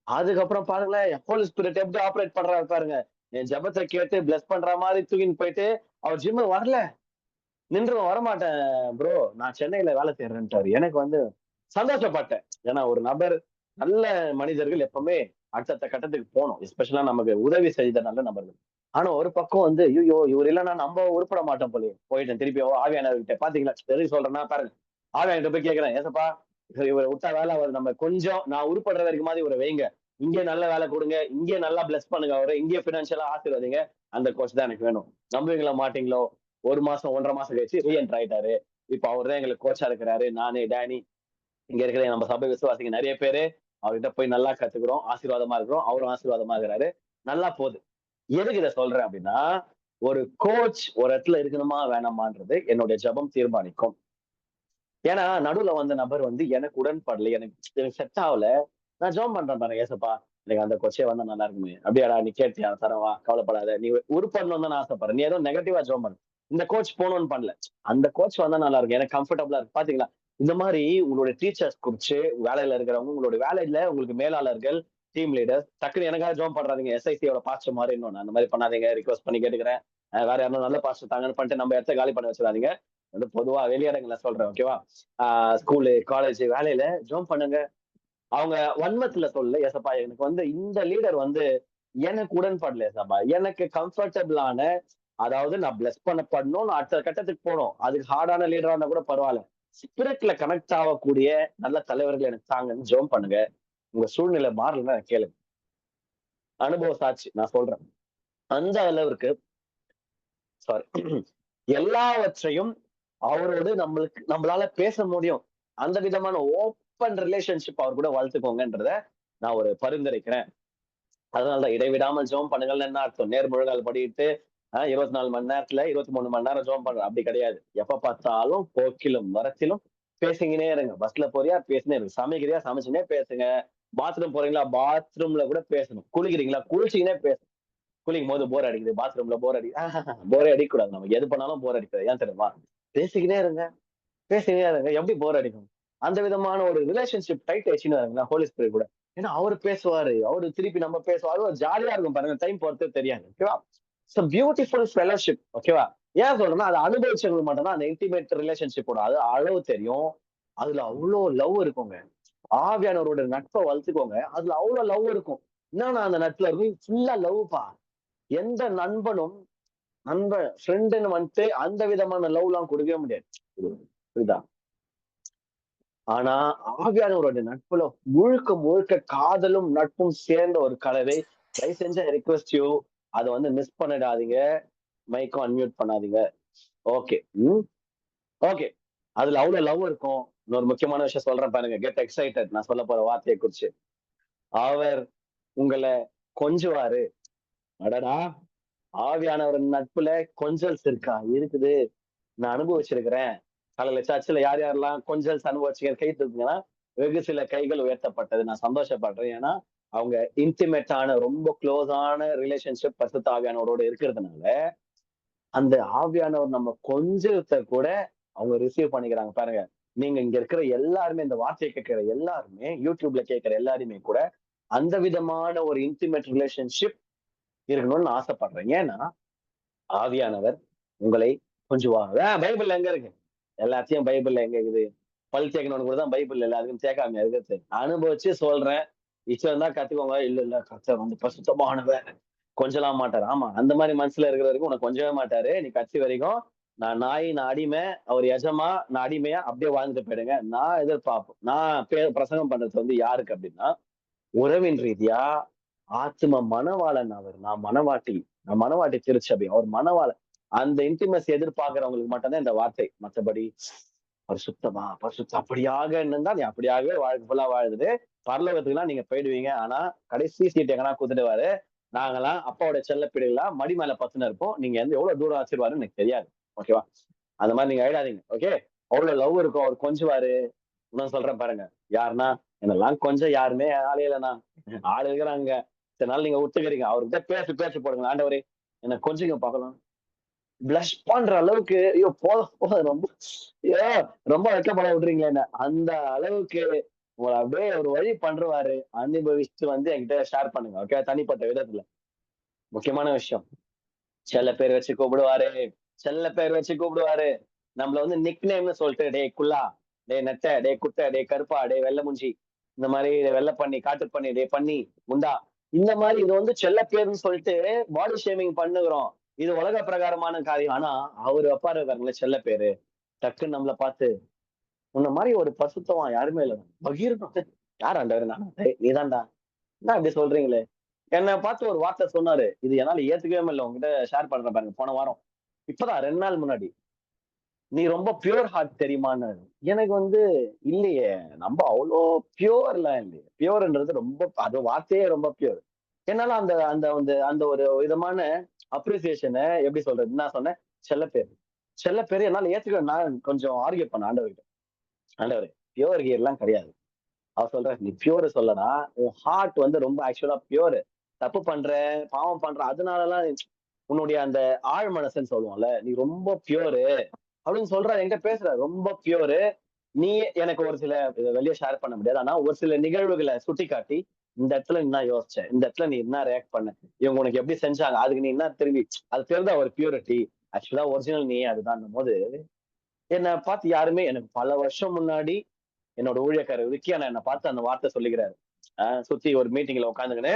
அதுக்கப்புறம் பாருங்களேன், ஹோலி ஸ்பிரிட் எப்படி ஆப்பரேட் பண்றாரு பாருங்க. என் ஜெபத்த கேட்டு பிளஸ் பண்ற மாரி தூக்கின்னு போயிட்டு, அவர் ஜிம் வரல. நின்றுவேன் வரமாட்டேன் ப்ரோ. நான் சென்னையில வேலை செய்றேன்ட்டாரு. எனக்கு வந்து சந்தோஷப்பட்டேன். ஏன்னா ஒரு நபர் நல்ல மனிதர்கள் எப்பவுமே அடுத்தடுத்த கட்டத்துக்கு போணும். எஸ்பெஷலா நமக்கு உதவி செய்த நல்ல நபர்கள். ஆனா ஒரு பக்கம் வந்து, ஐய்யயோ! இவரு இல்லன்னா நம்ம உருப்பட மாட்டோம் போலயே. போயிட்டேன் திருப்பி ஆவியானவர்கிட்ட பாத்தீங்களா? எதுக்கு சொல்றேன்னா பாருங்க. ஆவியானவர்ட்ட போய் கேட்கிறேன். ஏசப்பா இவர விட்டா வேலை ஆவாது. நம்ம கொஞ்சம் நான் உருப்படுற வரைக்குமாவது இவர வைங்க. இங்கே நல்ல வேலை குடுங்க. இங்கே நல்லா பிளெஸ் பண்ணுங்க அவர. இங்கே பினான்சியலா ஆசீர்வதிங்க. அந்த கோச் தான் எனக்கு வேணும். நம்புவீங்களோ மாட்டீங்களோ? 1 மாசம் 1 1/2 மாசம் கழிச்சு ரீஎன்டர் ஆயிட்டாரு. இப்ப அவர் தான் எங்களுக்கு கோச்சா இருக்கிறாரு. நானு, டேனி இங்க இருக்கிற நம்ம சபை விசுவாசிங்க நெறைய பேரு அவர்கிட்ட போய் நல்லா கத்துக்கிறோம். ஆசீர்வாதமா இருக்கிறோம். அவரும் ஆசீர்வாதமா இருக்கிறாரு. நல்லா போகுது. எதுக்கு இத சொல்றேன் அப்படின்னா, ஒரு கோச் ஒரு இடத்துல இருக்கணுமா வேணாமான்றது என்னுடைய ஜெபம் தீர்மானிக்கும். ஏன்னா, நடுவுல வந்த நபர் வந்து எனக்கு உடன்படல. எனக்கு செட் ஆவல. நான் ஜெபம் பண்றேன் பாருங்க, "ஏசப்பா, எனக்கு அந்த கோச்சே வந்தா நல்லா இருக்குமே." "அப்படியாடா, நீ கேட்டியா? தரேன் வா, கவலைப்படாத. நீ உருப்படணும்னு தான் நான் ஆசைப்படுறேன். நீ ஏதோ நெகட்டிவா ஜெபம் பண்ணு. இந்த கோச் போணும்னு பண்ணல. அந்த கோச் வந்தா நல்லா இருக்கும். எனக்கு கம்ஃபர்டபுளா இருக்கு." பாத்தீங்களா? இந்த மாரி உங்களுடைய டீச்சர்ஸ் குறிச்சு, வேலையில இருக்கிறவங்க, உங்களுடைய வேலையில உங்களுக்கு மேலாளர்கள், டீம் லீடர்ஸ் டக்குனு எனக்காக ஜெபம் பண்றாதீங்க. எஸ்ஐசியோட பாஸ்டர் மாரி இன்னொன்னு. அந்த மாரி பண்ணாதீங்க. ரிக்வெஸ்ட் பண்ணி கேட்டுக்கிறேன். வேற யாரும் நல்ல பாஸ்டர் தாங்கன்னு பண்ணிட்டு நம்ம இடத்த காலி பண்ண வச்சுறாதீங்க. வந்து பொதுவா வெளியிடங்கள்ல சொல்றேன். ஓகேவா? ஸ்கூலு, காலேஜ், வேலையில ஜெபம் பண்ணுங்க. அவங்க வன்மத்துல சொல்லல. ஏசப்பா எனக்கு வந்து இந்த லீடர் வந்து எனக்கு உடன்படல ஏசப்பா. எனக்கு கம்ஃபர்டபிளான அதாவது நான் பிளெஸ் பண்ணப்படணும். நான் அடுத்த கட்டத்துக்கு போணும். அதுக்கு ஹார்டான லீடரா இருந்தா கூட பரவால்ல. ஸ்பிரிட்ல கனெக்ட் ஆகக்கூடிய நல்ல தலைவர்கள் எனக்கு தாங்கன்னு ஜெபம் பண்ணுங்க. உங்க சூழ்நிலை மாறலன்னா கேளுங்க. அனுபவ சாட்சி நான் சொல்றேன். அந்த அளவிற்கு சாரி எல்லாவற்றையும் அவரோடு நம்மளால பேச முடியும். அந்த விதமான ஓப்பன் ரிலேஷன்ஷிப் அவர் கூட வளர்த்துக்கோங்கன்றத நான் ஒரு பரிந்துரைக்கிறேன். அதனாலதான் இடைவிடாமல் ஜெபம் பண்ணுங்கள்ன்னு என்ன அர்த்தம்? நேர்முழங்கால் படியிட்டு 24 மணி நேரத்துல 23 மணி நேரம் ஜெபம் பண்றேன். அப்படி கிடையாது. எப்ப பார்த்தாலும் போக்கிலும், வரத்திலும் பேசிக்கினே இருங்க. பஸ்ல போறியா? பேசினே இருங்க. சமைக்கிறியா? சமைச்சுனே பேசுங்க. பாத்ரூம் போறீங்களா? பாத்ரூம்ல கூட பேசணும். குளிக்கிறீங்களா? குளிச்சுக்கினே பேசணும். குளிக்கும்போது போர் அடிக்குது. பாத்ரூம்ல போர் போரே அடிக்கக்கூடாது. நமக்கு எது பண்ணாலும் போர் அடிக்காது. ஏன் தெரியுமா? பேசிக்கினே இருங்க. பேசிக்கினே இருங்க. எப்படி போர் அடிக்கும்? அந்த விதமான ஒரு ரிலேஷன்ஷிப் டைட் ஆயிடுச்சுன்னு வைங்களேன் ஹோலி ஸ்பிரிட் கூட. ஏன்னா அவரு பேசுவாரு. அவரு திருப்பி நம்ம பேசுவோம். அது ஒரு ஜாலியா இருக்கும் பாருங்க. டைம் போறதே தெரியாது. ஓகேவா? It's a beautiful fellowship. ஓகேவா? ஏன் சொல்றேன்னா, அத அனுபவிச்சவங்களுக்கு மட்டும் தான் அந்த இன்டிமேட் ரிலேஷன்ஷிப்போட அது அளவு தெரியும். அதுல அவ்ளோ லவ் இருக்குங்க. ஆவியானவரோட நட்ப வளர்த்துக்கோங்க. அதுல அவ்ளோ லவ் இருக்கும். என்னன்னா அந்த நட்புல இருக்கு? ஃபுல்லா லவ்ப்பா. எந்த நண்பனும் ஃப்ரெண்டுன்னு வந்துட்டு அந்த விதமான லவ்லாம் குடுக்கவே முடியாது. புரியுதா? ஆனா ஆவியானவருடைய நட்புல முழுக்க முழுக்க காதலும் நட்பும் சேர்ந்த ஒரு கலவை. தயவு செஞ்சு ஐ ரிக்வெஸ்ட் யூ அத வந்து மிஸ் பண்ணிடாதீங்க. மைக்கும் அன்மியூட் பண்ணாதீங்க. ஓகே. ம். ஓகே. அதுல அவ்வளவு லவ் இருக்கும். இன்னொரு முக்கியமான விஷயம் சொல்றேன் பாருங்க. கெட் எக்ஸைட்டட் நான் சொல்லப் போற வார்த்தைய குறிச்சு. அவர் உங்கள கொஞ்சுவாரு. அடடா! ஆவியானவரின் நட்புல கொஞ்சல்ஸ் இருக்கா? இருக்குது. நான் அனுபவிச்சிருக்கிறேன். காலையில சர்ச்சுல யார் யாரெல்லாம் கொஞ்சல்ஸ் அனுபவிச்சீங்கன்னு கை தூக்குங்கன்னா, வெகு சில கைகள் உயர்த்தப்பட்டது. நான் சந்தோஷப்படுறேன். ஏன்னா, அவங்க இன்டிமேட்டான ரொம்ப குளோஸான ரிலேஷன்ஷிப் பரிசுத்த ஆவியானவரோட இருக்கிறதுனால, அந்த ஆவியானவர் நம்ம கொஞ்சத்த கூட அவங்க ரிசீவ் பண்ணிக்கிறாங்க பாருங்க. நீங்க இங்க இருக்கிற எல்லாருமே இந்த வார்த்தைய கேட்கிற எல்லாருமே, YouTubeல கேட்கிற எல்லாருமே கூட அந்த விதமான ஒரு இன்டிமேட் ரிலேஷன்ஷிப் இருக்கணும்னு நான் ஆசைப்படுறேன். ஏன்னா, ஆவியானவர் உங்களை கொஞ்சுவார். பைபிள்ல எங்க இருக்கு? எல்லாத்தையும் பைபிள்ல எங்க இருக்குது? பல் தேய்க்கணும்னு கூட தான் பைபிள்ல இல்ல. அதுக்குன்னு தேய்க்காமயா இருக்குது? அனுபவிச்சு சொல்றேன். இஷ்டம் இருந்தா கத்துக்கோங்க. இல்ல, இல்ல கர்த்தர் வந்து பரிசுத்தமானவர். கொஞ்சலாம் மாட்டாரு. ஆமா, அந்த மாரி மனசுல இருக்கிற வரைக்கும் உனக்கு கொஞ்சவே மாட்டாரு. நீ கடைசி வரைக்கும் நான் நாய், நான் அடிமை, அவர் எஜமா, நான் அடிமையா அப்படியே வாழ்ந்துட்டு போயிடுங்க. நான் எதிர்பார்ப்பேன். நான் பிரசங்கம் பண்றது வந்து யாருக்கு அப்படின்னா, உறவின் ரீதியா ஆத்தும மணவாளன் அவர். நான் மணவாட்டி. நான் மணவாட்டி திருச்சபை. அவர் மணவாளன். அந்த இன்டிமசி எதிர்பார்க்கிறவங்களுக்கு மட்டும் தான் இந்த வார்த்தை. மத்தபடி பரிசுத்தமா, பரிசுத்தம் அப்படியாக இருந்தா நீ அப்படியாகவே வாழ்க்கை ஃபுல்லா வாழுது. பரலோகத்துக்குலாம் நீங்க போயிடுவீங்க. ஆனா, கடைசி சீட் எங்கனா குடுத்துடுவாரு. நாங்கலாம் அப்பாவோட செல்ல பிள்ளைகளா மடி மேல பத்துன்னு இருப்போம். நீங்க எவ்வளவு தூரம் ஆசீர்வாதம்ன்னு எனக்கு தெரியாது. ஓகேவா? அந்த மாதிரி நீங்க ஆயிடாதீங்க. ஓகே. அவ்வளவு லவ் இருக்கும். அவர் கொஞ்சுவாரு. இன்னும் சொல்றேன் பாருங்க. யாருன்னா, என்னெல்லாம் கொஞ்சம் யாருமே ஆளே இல்லண்ணா. ஆள் இருக்கிறாங்க. இதனால நீங்க ஒத்துக்கிறீங்க. அவர்கிட்ட பேசி பேசி போடுங்க. ஆண்டவரே என்ன கொஞ்சுங்க பார்க்கலாம். பிளஷ் பண்ற அளவுக்கு, ஐயோ! போதும் போதும் ரொம்ப ஐயோ! ரொம்ப வெட்கப்பட விட்டுறீங்களே என்ன. அந்த அளவுக்கு உங்கள அப்படியே ஒரு வழி பண்ருவாரு. அனுபவிச்சுட்டு வந்து என்கிட்ட ஷேர் பண்ணுங்க. ஓகே. தனிப்பட்ட விதத்துல. முக்கியமான விஷயம். செல்ல பேர் வச்சு கூப்பிடுவாரு. செல்ல பேர் வச்சு கூப்பிடுவாரு. நம்மள வந்து நிக் நேம்னு சொல்லிட்டு, "டேய் குள்ளா, டேய் நெட்டை, டேய் குட்டை, டேய் கருப்பா, டேய் வெள்ள மூஞ்சி." இந்த மாரி வெள்ள பன்னி, காட்டு பன்னி, டேய் பன்னி, குண்டா. இந்த மாரி இது வந்து செல்ல பேருன்னு சொல்லிட்டு பாடி ஷேமிங் பண்ணுகிறோம். இது உலக பிரகாரமான காரியம். ஆனா, அவரு வைப்பாரு பாருங்களேன் செல்ல பேரு. டக்குன்னு நம்மள பார்த்து, "உன்ன மாரி ஒரு பசுத்தவான் யாருமே இல்ல." பகீர்னு "யார் ஆண்டவரே?" நானா? "டேய் நீதான்டா." "என்ன இப்படி சொல்றீங்களே?" என்ன பார்த்து ஒரு வார்த்தை சொன்னாரு. இது என்னால ஏத்துக்கவே முடியல. உங்ககிட்ட ஷேர் பண்றேன் பாருங்க. போன வாரம். இப்பதான் 2 நாள் முன்னாடி. "நீ ரொம்ப பியூர் ஹார்ட் தெரியுமான்னாரு." எனக்கு வந்து இல்லையே! நம்ப அவ்ளோ பியூர்லாம் இல்லையே. பியூர்ன்றது ரொம்ப அது வார்த்தையே ரொம்ப பியூர். என்னால அந்த அந்த வந்து அந்த ஒரு விதமான அப்ரிசியேஷன எப்படி சொல்றது? நான் சொன்னேன், செல்லப்பேரு. செல்லப்பேரு என்னால ஏத்துக்க நான் கொஞ்சம் ஆர்கியூ பண்ணேன் ஆண்டவர்கிட்ட. ஆண்டவரே, பியூர் ஹியர்லாம் கிடையாது. அவர் சொல்றாரு, "நீ பியூர சொல்லடா. உன் ஹார்ட் வந்து ரொம்ப ஆக்சுவலா பியூர். தப்பு பண்ற, பாவம் பண்ற அதனாலலாம் உன்னுடைய அந்த ஆழ் மனசுன்னு சொல்லுவோம்ல. நீ ரொம்ப பியூரு." அப்படின்னு சொல்றாரு. என்கிட்ட பேசுறாரு. ரொம்ப பியூரு. நீ எனக்கு ஒரு சில இத வெளிய ஷேர் பண்ண முடியாது. ஆனா ஒரு சில நிகழ்வுகள சுட்டிக்காட்டி, இந்த இடத்துல நீ என்ன யோசிச்ச? இந்த இடத்துல நீ என்ன ரியாக்ட் பண்ண? இவங்க உனக்கு எப்படி செஞ்சாங்க? அதுக்கு நீ என்ன திரும்பி அது பேரு தான் ஒரு பியூரிட்டி. ஆக்சுவலா ஒரிஜினல் நீ அதுதான்னும்போது, என்ன பார்த்து யாருமே எனக்கு பல வருஷம் முன்னாடி என்னோட ஊழியக்காரர் விக்கி அண்ணா என்ன பார்த்து அந்த வார்த்தை சொல்லிக்கிறாரு. சுத்தி ஒரு மீட்டிங்ல உட்கார்ந்துகின்னு,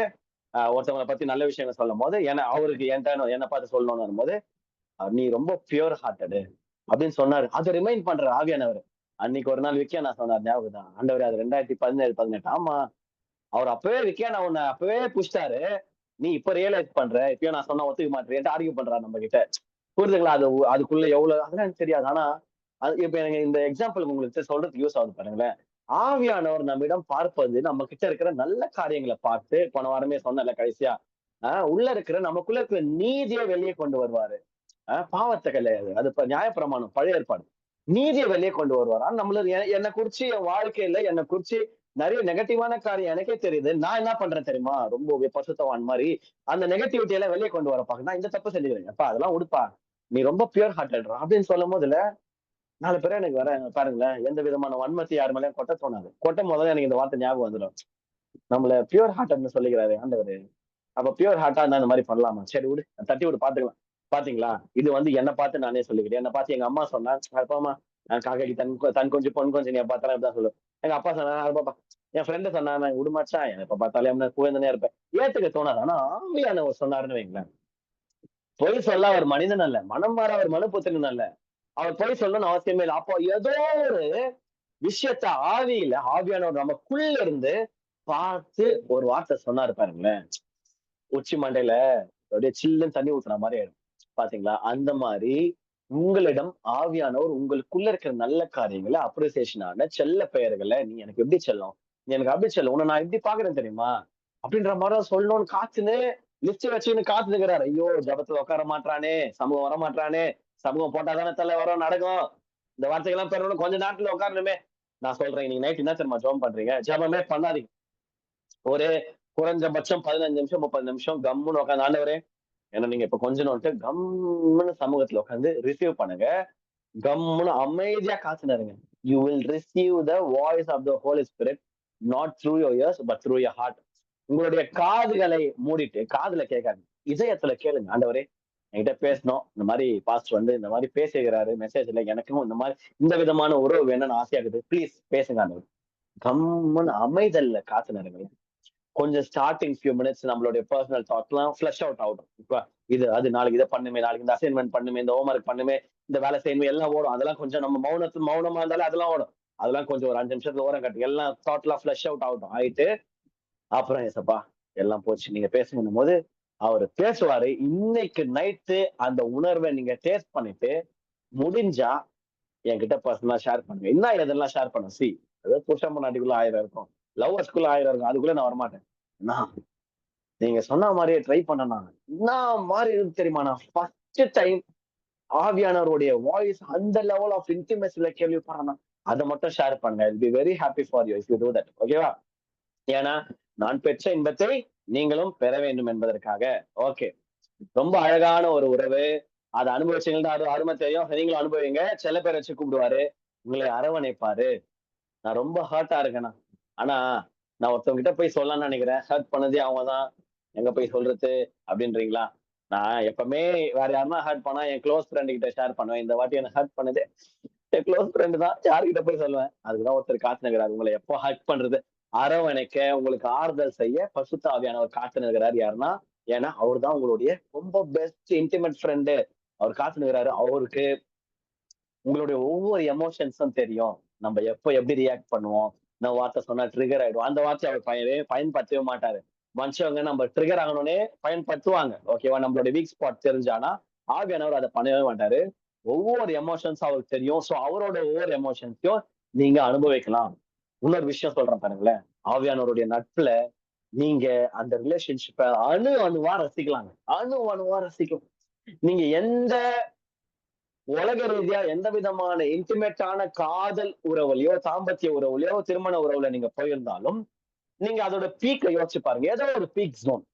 ஒருத்தவங்கள பத்தி நல்ல விஷயங்கள் சொல்லும்போது, அவருக்கு என்ட்ட என்ன பார்த்து சொல்லணும்ன்னும்போது, "நீ ரொம்ப பியூர் ஹார்ட்டடு" அப்படின்னு சொன்னாரு. அத ரிமைண்ட் பண்றாரு ஆவியானவர். அன்னைக்கு ஒரு நாள் விக்கி அண்ணா சொன்னார் ஞாபகம் தான். ஆண்டவரே அது 2017, 18 ஆமா. அவர் அப்பவே விக்கி அண்ணா உன்ன அப்பவே புடிச்சுட்டாரு. நீ இப்ப ரியலைஸ் பண்ற. இப்பயும் நான் சொன்னா ஒத்துக்க மாட்றியேன்ட்டு ஆர்கியூ பண்றாரு நம்ம கிட்ட. புரியுதுங்களா? அதுக்குள்ள எவ்வளவு அதெல்லாம் எனக்கு தெரியாது. ஆனா, அது இப்ப எனக்கு இந்த எக்ஸாம்பிள் உங்களுக்கு சொல்றதுக்கு யூஸ் ஆகுது பாருங்களேன். ஆவியானவர் நம்மிடம் பார்ப்பது நம்ம கிட்ட இருக்கிற நல்ல காரியங்கள பார்த்து, போன வாரமே சொன்னேன்ல கடைசியா. உள்ள இருக்கிற நமக்குள்ள இருக்கிற நீதிய வெளிய கொண்டு வருவாரு. பாவத்த கிடையாது. அது இப்ப நியாயப்பிரமாணம் பழைய ஏற்பாடு. நீதிய வெளிய கொண்டு வருவார். ஆனா நம்மள என்ன குறிச்சு என் வாழ்க்கையில என்ன குறிச்சு நெறைய நெகட்டிவான காரியம் எனக்கே தெரியுது. நான் என்ன பண்றேன் தெரியுமா? ரொம்ப பசுத்தவான் மாரி, அந்த நெகட்டிவிட்டி எல்லாம் வெளிய கொண்டு வர பார்க்கிறேன். நான் இந்த தப்பு செஞ்சுக்கிறேன். "எப்பா அதெல்லாம் உடுப்பா. நீ ரொம்ப பியூர் ஹார்ட்டட்ரா" அப்படின்னு சொல்லும்போதுல, 4 பேர் எனக்கு வராங்க பாருங்களேன். எந்த விதமான வன்மத்தையும் யார் மேலயும் கொட்ட தோணாது. கொட்டும்போது எனக்கு இந்த வார்த்தை ஞாபகம் வந்துரும். நம்மள பியூர் ஹார்ட்டட்ன்னு சொல்லிக்கிறாரே ஆண்டவரு. அப்ப பியூர் ஹார்ட்டா இருந்தா இந்த மாரி பண்ணலாமா? சரி விடு. தட்டி விடு பார்த்துக்கலாம். பார்த்தீங்களா? இது வந்து என்ன பார்த்து நானே சொல்லிக்கிறேன். என்ன பார்த்து எங்க அம்மா சொன்னா, "போம்மா காக்கைக்கு தன் கொஞ்சி பொன் கொஞ்சி நீ பார்த்தாலும் இப்படிதான் சொல்லுவ." எங்க அப்பா சொன்னாரு, "பாப்பா." என் ஃப்ரெண்ட் சொன்னான், "விடு மச்சான். எப்ப பார்த்தாலும் புகழ்ந்துனே இருப்பேன்." ஏத்துக்க தோணாது. ஆனா ஆவியானவர் சொன்னாருன்னு வைங்களேன். பொய் சொல்ல அவர் மனிதன் அல்ல. மனம் மாற அவர் மனுபுத்திரன் அல்ல. அவர் பொய் சொல்லணும்னு அவசியமே இல்ல. அப்போ ஏதோ ஒரு விஷயத்த ஆவியானவர் நமக்குள்ள இருந்து பார்த்து ஒரு வார்த்தை சொன்னாரு பாருங்களேன். உச்சி மண்டையில அப்படியே சில்லுன்னு தண்ணி ஊத்துன மாரி ஆயிடும். பாத்தீங்களா? அந்த மாரி உங்களிடம் ஆவியானவர் உங்களுக்குள்ள இருக்கிற நல்ல காரியங்கள அப்ரிசியேஷன் ஆன செல்ல பெயர்கள, "நீ எனக்கு எப்படி செல்லம்? நீ எனக்கு அப்படி செல்லம். உன்ன நான் எப்படி பார்க்கிறேன் தெரியுமா?" அப்படின்ற மாரி தான் சொல்லணும்னு காத்துன்னு லிஸ்ட் வச்சுக்கின்னு காத்துட்டு இருக்கிறாரு. ஐயோ! ஜெபத்துல உட்கார மாட்றானே, சமூகம் வர மாட்றானே, சமூகம் போட்டா தானே தல வரும் நடக்கும். இந்த வார்த்தைகள்லாம் பெறணும் கொஞ்ச நேரத்துல உட்காரணுமே. நான் சொல்றேன் இன்னைக்கு நைட் என்ன தெரியுமா ஜெபம் பண்றீங்க? ஜெபமே பண்ணாதீங்க. ஒரு குறைஞ்சபட்சம் 15 நிமிஷம், 30 நிமிஷம் கம்முன்னு உட்கார்ந்து, ஆண்டவரே என்ன நீங்க இப்ப கொஞ்சணுன்ட்டு கம்முன்னு சமூகத்துல உட்கார்ந்து ரிசீவ் பண்ணுங்க. கம்முன்னு அமைதியா காத்துன்னு இருங்க. You will receive the voice of the holy spirit not through your ears but through your heart. உங்களுடைய காதுகளை மூடிட்டு காதுல கேட்காதீங்க. இதயத்துல கேளுங்க. ஆண்டவரே என்கிட்ட பேசணும். இந்த மாரி பாஸ்டர் வந்து இந்த மாரி பேசுகிறாரு மெசேஜ்ல. எனக்கும் இந்த மாரி இந்த விதமான உறவு வேணும்னு ஆசையா இருக்குது. ப்ளீஸ் பேசுங்க ஆண்டவரே. கம்முன்னு அமைதல்ல காத்துன்னு இருங்க. கொஞ்சம் ஸ்டார்ட்டிங் ஃபியூ மினிட்ஸ் நம்மளுடைய பர்சனல் தாட்ஸ்லாம் ஃப்ளஷ் அவுட் ஆகட்டும். இப்ப இது அது நாளைக்கு இத பண்ணுமே, நாளைக்கு இந்த அசைன்மென்ட் பண்ணுமே, இந்த ஹோம் ஒர்க் பண்ணுமே, இந்த வேலை செய்யணுமே எல்லாம் ஓடும். அதெல்லாம் கொஞ்சம் நம்ம மௌனமா இருந்தாலே அதெல்லாம் ஓடும். அதெல்லாம் கொஞ்சம் ஒரு 5 நிமிஷத்துல ஓரம் கட்டுங்க. எல்லாம் தாட்லாம் ஃப்ளஷ் அவுட் ஆகட்டும். ஆயிட்டு, அப்புறம் ஏசப்பா எல்லாம் போச்சு. நீங்க பேசுங்கன்னும்போது, அவரு பேசுவாரு. இன்னைக்கு நைட்டு அந்த உணர்வ நீங்க டேஸ்ட் பண்ணிட்டு, முடிஞ்சா என்கிட்ட பர்சனலா ஷேர் பண்ணுங்க. என்ன இதெல்லாம் ஷேர் பண்ண ஏதோ புருஷன் பொண்டாட்டிக்குள்ள 1000 இருக்கும். லவ்வர்ஸ்குள்ள 1000 இருக்கும். அதுக்குள்ள நான் வரமாட்டேன். நான் நீங்க சொன்ன மாரியே ட்ரை பண்ணேன் நானு. என்ன மாரி இருக்கு தெரியுமா? நான் ஃபர்ஸ்ட் டைம் ஆவியானவருடைய வாய்ஸ் அந்த லெவல் ஆஃப் இன்டிமேசில கேள்விப்படுறேன்னா அதை மட்டும் ஷேர் பண்ணுங்க. Be very happy for you if you do that. ஓகேவா? ஏன்னா நான் பெற்ற இன்பத்தை நீங்களும் பெற வேண்டும் என்பதற்காக. ஓகே. ரொம்ப அழகான ஒரு உறவு. அதை அனுபவிச்சீங்கன்னா அது அருமை தெரியும். நீங்களும் அனுபவிங்க. சில பேர் வச்சு கூப்பிடுவாரு. உங்களை அரவணைப்பாரு. நான் ரொம்ப ஹர்ட்டா இருக்கேண்ணா. ஆனா, நான் ஒருத்தவங்க கிட்ட போய் சொல்லலாம்னு நினைக்கிறேன். ஹர்ட் பண்ணதே அவங்க தான். எங்க போய் சொல்றது? அப்படின்றீங்களா? நான் எப்பவுமே வேற யாருன்னா ஹர்ட் பண்ணா என் குளோஸ் ஃப்ரெண்ட் கிட்ட ஷேர் பண்ணுவேன். இந்த வாட்டி என்ன ஹர்ட் பண்ணது என் க்ளோஸ் ஃப்ரெண்ட் தான். யார்கிட்ட போய் சொல்லுவேன்? அதுக்குதான் ஒருத்தர் காத்துனுக்கிறாரு. உங்களை எப்போ ஹர்ட் பண்றது, அரவணைக்க, உங்களுக்கு ஆறுதல் செய்ய பரிசுத்த ஆவியானவர் காத்துனுக்கிறாரு. யாருன்னா, ஏன்னா அவர்தான் உங்களுடைய ரொம்ப பெஸ்ட் இன்டிமேட் ஃப்ரெண்டு. அவர் காத்துனுக்கிறாரு. அவருக்கு உங்களுடைய ஒவ்வொரு எமோஷன்ஸும் தெரியும். நம்ம எப்ப எப்படி ரியாக்ட் பண்ணுவோம். இந்த வார்த்தை சொன்னா ட்ரிகர் ஆயிடும். அந்த வார்த்தைய அவர் பயன்படுத்தவே மாட்டாரு. மனுஷவங்க நம்ம ட்ரிகர் ஆகணும்னே பயன்படுத்துவாங்க. ஓகேவா? நம்மளோட வீக் ஸ்பாட் தெரிஞ்சானா, ஆவியானவர் அத பண்ணவே மாட்டாரு. ஒவ்வொரு எமோஷன்ஸ் அவருக்கு தெரியும். சோ அவரோட ஒவ்வொரு எமோஷன்ஸையும் நீங்க அனுபவிக்கலாம். இன்னொரு விஷயம் சொல்றேன் பாருங்களேன். ஆவியானவருடைய நட்புல நீங்க அந்த ரிலேஷன்ஷிப்ப அணுவா ரசிக்கலாங்க. அணுவா ரசிக்கும். நீங்க எந்த உலக ரீதியா எந்த விதமான இன்டிமேட்டான காதல் உறவுலயோ, தாம்பத்திய உறவுலயோ, திருமண உறவுல நீங்க போயிருந்தாலும், நீங்க அதோட பீக்க யோசிச்சு பாருங்க. ஏதோ ஒரு பீக் ஜோன்.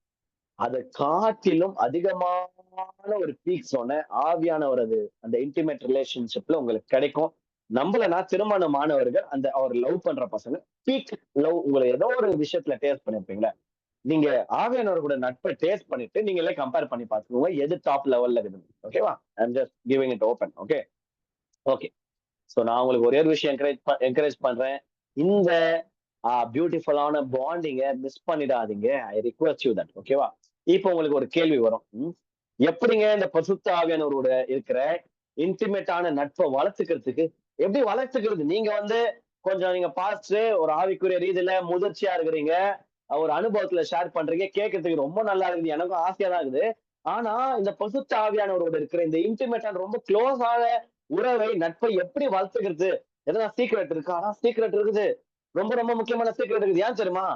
அத காட்டிலும் அதிகமான ஒரு பீக் ஜோன ஆவியானவரது அந்த இன்டிமேட் ரிலேஷன்ஷிப்ல உங்களுக்கு கிடைக்கும். நம்பலன்னா திருமணமானவர்கள் அந்த அவர் லவ் பண்ற பசங்க பீக் லவ் உங்கள ஏதோ ஒரு விஷயத்துல டேஸ்ட் பண்ணிருப்பீங்களா? நீங்க ஆவியானவர் கூட நட்பை டேஸ்ட் பண்ணிட்டு நீங்களே கம்பேர் பண்ணி பார்த்துக்கோங்க. எது டாப் லெவல்ல இருக்குது. ஓகேவா? I am just giving it open. Okay. Okay. So நான் உங்களுக்கு ஒரே ஒரு விஷயம் என்கரேஜ் பண்றேன். இந்த பியூட்டிஃபுல்லான பாண்டிங்க மிஸ் பண்ணிடாதீங்க. I request you that. ஓகேவா? இப்போ உங்களுக்கு ஒரு கேள்வி வரும். எப்படிங்க இந்த பரிசுத்த ஆவியானவரோட இருக்கிற இன்டிமேட்டான நட்பை வளர்த்துக்கிறதுக்கு எப்படி வளர்த்துக்கிறது? நீங்க வந்து கொஞ்சம் நீங்க பாஸ்ட் ஒரு ஆவிக்குரிய ரீதியில முதிர்ச்சியா இருக்கிறீங்க. ஒரு அனுபவத்துல ஷேர் பண்றீங்க. கேட்கறதுக்கு ரொம்ப நல்லா இருக்குது. எனக்கும் ஆசையா தான் இருக்குது. ஆனா இந்த பரிசுத்த ஆவியானவரோட இருக்கிற இந்த இன்டிமேட்டான ரொம்ப க்ளோஸ் ஆன உறவை, நட்பை எப்படி வளர்த்துக்கிறது? எதனா சீக்ரெட் இருக்கா? சீக்ரெட் இருக்குது. ரொம்ப ரொம்ப முக்கியமான சீக்ரெட் இருக்குது. ஏன் தெரியுமா?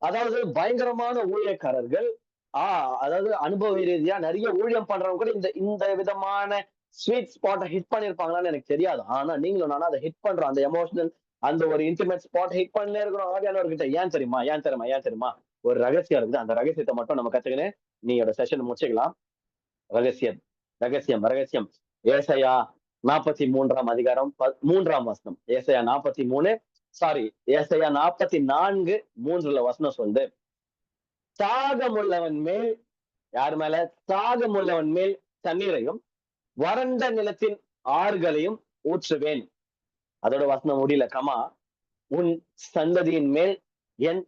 அதாவது பயங்கரமான ஊழியக்காரர்கள், ஆ அதாவது அனுபவ ரீதியா நெறைய ஊழியம் பண்றவங்க கூட இந்த இந்த விதமான ஸ்வீட் ஸ்பாட்ட ஹிட் பண்ணியிருப்பாங்களான்னு எனக்கு தெரியாது. ஆனா நீங்களும் நானும் அத ஹிட் பண்றோம். அந்த எமோஷனல் அந்த ஒரு இன்டிமேட் ஸ்பாட் ஹிட் பண்ணே இருக்கிறோம் ஆவியானவர்கிட்ட. ஏன் தெரியுமா? ஏன் தெரியுமா? ஏன் தெரியுமா? ஒரு ரகசியம் இருக்குது. அந்த ரகசியத்த மட்டும் நம்ம கத்துக்கின்னு நீங்க செஷன் முடிச்சுக்கலாம். ரகசியம், ரகசியம், ரகசியம். ஏசாயா 43ஆம் அதிகாரம் 3ஆம் வசனம். ஏசாயா 43 சாரி ஏசாயா 44 3ல வசனம் சொல்லுது. தாகமுள்ளவன் மேல் யார் மேல? தாகமுள்ளவன் மேல் தண்ணீரையும், வறண்ட நிலத்தின் ஆறுகளையும் ஊற்றுவேன். அதோட வசனம் முடியல. கமா. உன் சந்ததியின் மேல் என்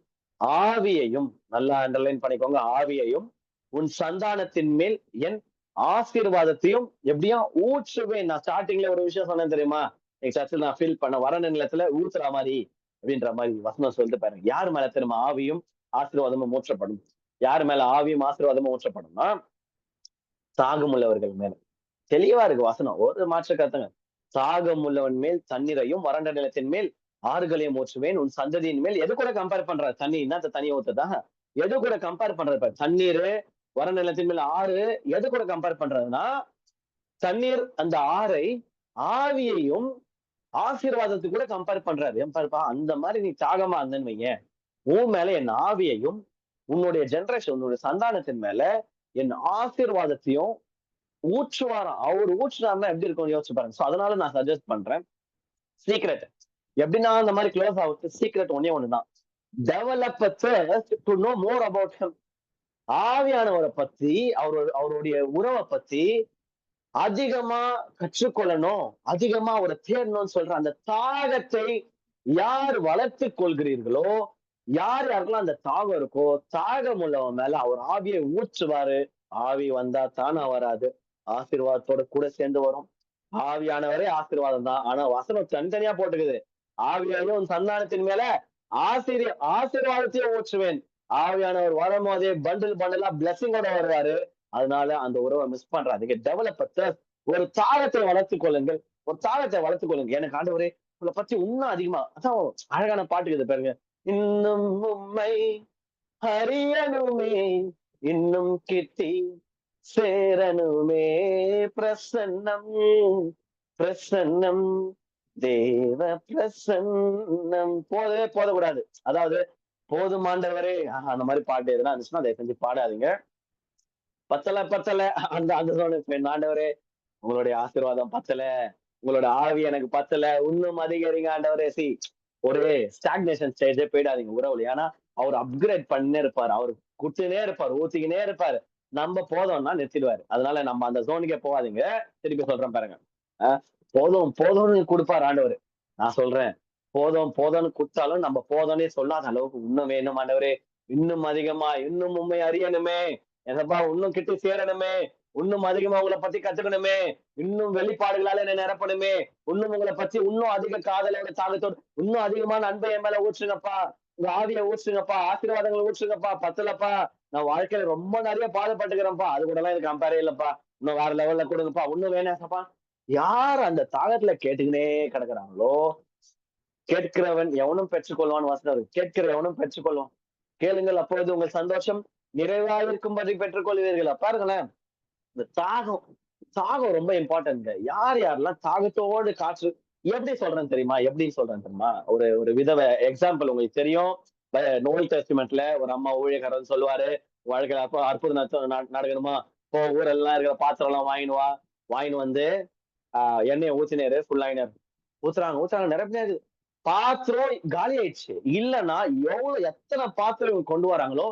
ஆவியையும், நல்லா அண்டர்லைன் பண்ணிக்கோங்க, ஆவியையும், உன் சந்தானத்தின் மேல் என் ஆசீர்வாதத்தையும் எப்படியா ஊற்றுவேன். நான் ஸ்டார்டிங்ல ஒரு விஷயம் சொன்னேன் தெரியுமா? எங்க சர்ச்சில் நான் ஃபீல் பண்ண வறண்ட நிலத்துல ஊத்துற மாதிரி அப்படின்ற மாதிரி வசனம் சொல்லிட்டு பாருங்க. யார் மேல தெரியுமா ஆவியும் ஆசீர்வாதமும் ஊற்றப்படும்? யார் மேல ஆவியும் ஆசீர்வாதமும் ஊற்றப்படும்னா தாகம் உள்ளவர்கள் மேல. தெளிவா இருக்கு வசனம். ஒரு மாற்று கருத்துங்க. தாகம் உள்ளவன் மேல் தண்ணீரையும், வறண்ட நிலத்தின் மேல் ஆறுகளையும் ஊற்றுவேன். உன் சந்ததியின் மேல் எது கூட கம்பேர் பண்ற? தண்ணி என்னத்த தண்ணிய ஊத்துதா? எது கூட கம்பேர் பண்றது பாரு. தண்ணீரு, வறண்ட நிலத்தின் மேல் ஆறு எது கூட கம்பேர் பண்றதுன்னா, தண்ணீர் அந்த ஆறை ஆவியையும் ஆசீர்வாதத்துக்கு கூட கம்பேர் பண்றாரு. ஏன் பாருப்பா, அந்த மாதிரி நீ தாகமா இருந்தேன்னு வையேன், உன் மேல என் ஆவியையும், உன்னுடைய ஜெனரேஷன், உன்னுடைய சந்தானத்தின் மேல என் ஆசீர்வாதத்தையும் ஊற்றுவாராம். அவர் ஊற்றுனாருன்னா எப்படி இருக்கும்னு யோசிச்சு பாருங்க. சோ அதனால நான் சஜஸ்ட் பண்றேன். சீக்ரெட் எப்படின்னா அந்த மாதிரி க்ளோஸ் ஆகுது. சீக்ரெட் ஒன்னே ஒண்ணுதான். Develop to know more about him. ஆவியானவரை பத்தி அவருடைய உறவை பத்தி அதிகமா கற்றுக்கொள்ளணும், அதிகமா அவரை தேடணும்னு சொல்ற அந்த தாகத்தை யார் வளர்த்துக் கொள்கிறீர்களோ, யார் யாருக்கெல்லாம் அந்த தாகம் இருக்கோ, தாகம் உள்ளவன் மேல அவர் ஆவியை ஊற்றுவாரு. ஆவி வந்தா தானா வராது. ஆசீர்வாதத்தோட கூட சேர்ந்து வரும். ஆவியானவரே ஆசீர்வாதம் தான். ஆனா வசனம் தனித்தனியா போட்டுக்குது. ஆவியானவரும் சந்தானத்தின் மேல ஆசீர்வாதத்தையும் ஊற்றுவேன். ஆவியானவர் வரும்போதே பண்டில் பண்டிலா பிளஸிங்கோட வருவாரு. அதனால அந்த உறவை மிஸ் பண்றாதீங்க. டெவலப் ஒரு தாகத்தை வளர்த்துக் கொள்ளுங்கள். ஒரு தாகத்தை வளர்த்துக் கொள்ளுங்க. எனக்கு ஆண்டவரே உங்களை பத்தி இன்னும் அதிகமா அதான் அழகான பாட்டு இருக்குது பாருங்க. இன்னும் உம்மை அறியணுமே, இன்னும் கிட்டி சேரணுமே பிரசன்னம், பிரசன்னம், தேவ பிரசன்னம். போதவே போதக்கூடாது. அதாவது போதும் ஆண்டவரே அந்த மாதிரி பாட்டு எதுனா இருந்துச்சுன்னா அதை செஞ்சு பாடாதீங்க. பத்தல பத்தல அந்த அந்த ஆண்டவரே உங்களுடைய ஆசீர்வாதம் பத்தல, உங்களோட ஆவி எனக்கு பத்தல, இன்னும் அதிகரிங்க ஆண்டவரே. ஒரு ஸ்டாக்னேஷன் ஸ்டேஜே போயிடாதீங்க உறவுல. ஏன்னா அவர் அப்கிரேட் பண்ணே இருப்பாரு, அவர் குடுத்துனே இருப்பாரு, ஊத்திக்கினே இருப்பாரு. நம்ம போதும்னா நிறுத்திடுவாரு. அதனால நம்ம அந்த ஜோனுக்கே போகாதீங்க. திருப்பி சொல்றேன் பாருங்க. போதும் போதும்னு கொடுப்பாரு ஆண்டவர். நான் சொல்றேன், போதும் போதும்னு கொடுத்தாலும் நம்ம போதும்னே சொல்லாத அளவுக்கு இன்னும் வேணும் ஆண்டவரே, இன்னும் அதிகமா, இன்னும் உண்மை அறியணுமே, என்னப்பா இன்னும் கிட்ட சேரணுமே, இன்னும் அதிகமா உங்களை பத்தி கத்துக்கணுமே, இன்னும் வெளிப்பாடுகளால என்ன நிரப்பணுமே, இன்னும் உங்களை பத்தி இன்னும் அதிக காதலோட தாகத்தோடு இன்னும் அதிகமான அன்பை என் மேல ஊற்றுங்கப்பா, உங்க ஆவியை ஊற்றுங்கப்பா, ஆசீர்வாதங்களை ஊற்றுங்கப்பா, பத்தலப்பா, நான் வாழ்க்கையில ரொம்ப நிறைய பாடுபட்டுக்கிறேன்ப்பா, அது கூட எல்லாம் எனக்கு கம்பேரே இல்லப்பா, இன்னும் வேற லெவல்ல கொடுங்கப்பா, இன்னும் வேணாப்பா. யார் அந்த தாகத்துல கேட்டுக்கினே கிடக்குறாங்களோ, கேட்கிறவன் எவனும் பெற்றுக்கொள்வான் வாசனர், கேட்கிற எவனும் பெற்றுக்கொள்வான். கேளுங்கள் அப்பொழுது உங்கள் சந்தோஷம் நிறைவாயிருக்கும்படி பெற்றுக்கொள்வீர்கள். பாருங்களேன், இந்த தாகம், தாகம் ரொம்ப இம்பார்ட்டன்ட். யார் யாரெல்லாம் தாகத்தோடு காற்று, எப்படி சொல்றேன்னு தெரியுமா, எப்படி சொல்றேன்னு தெரியுமா? ஒரு ஒரு விதவை எக்ஸாம்பிள் உங்களுக்கு தெரியும். நோய் டெஸ்டிமெண்ட்ல ஒரு அம்மா ஊழியக்காரர் சொல்லுவாரு, வாழ்க்கையில அப்போ அற்புதம் நடக்கணுமா, இப்போ ஊரெல்லாம் இருக்கிற பாத்திரம் எல்லாம் வாங்கினு வா, வாங்கினு வந்து எண்ணெயை ஊத்தினாரு, ஃபுல் ஆயினாரு. ஊத்துறாங்க ஊத்துறாங்க, நிரப்பினாரு. பாத்திரம் காலி ஆயிடுச்சு. இல்லைன்னா எவ்வளவு எத்தனை பாத்திரம் கொண்டு வராங்களோ,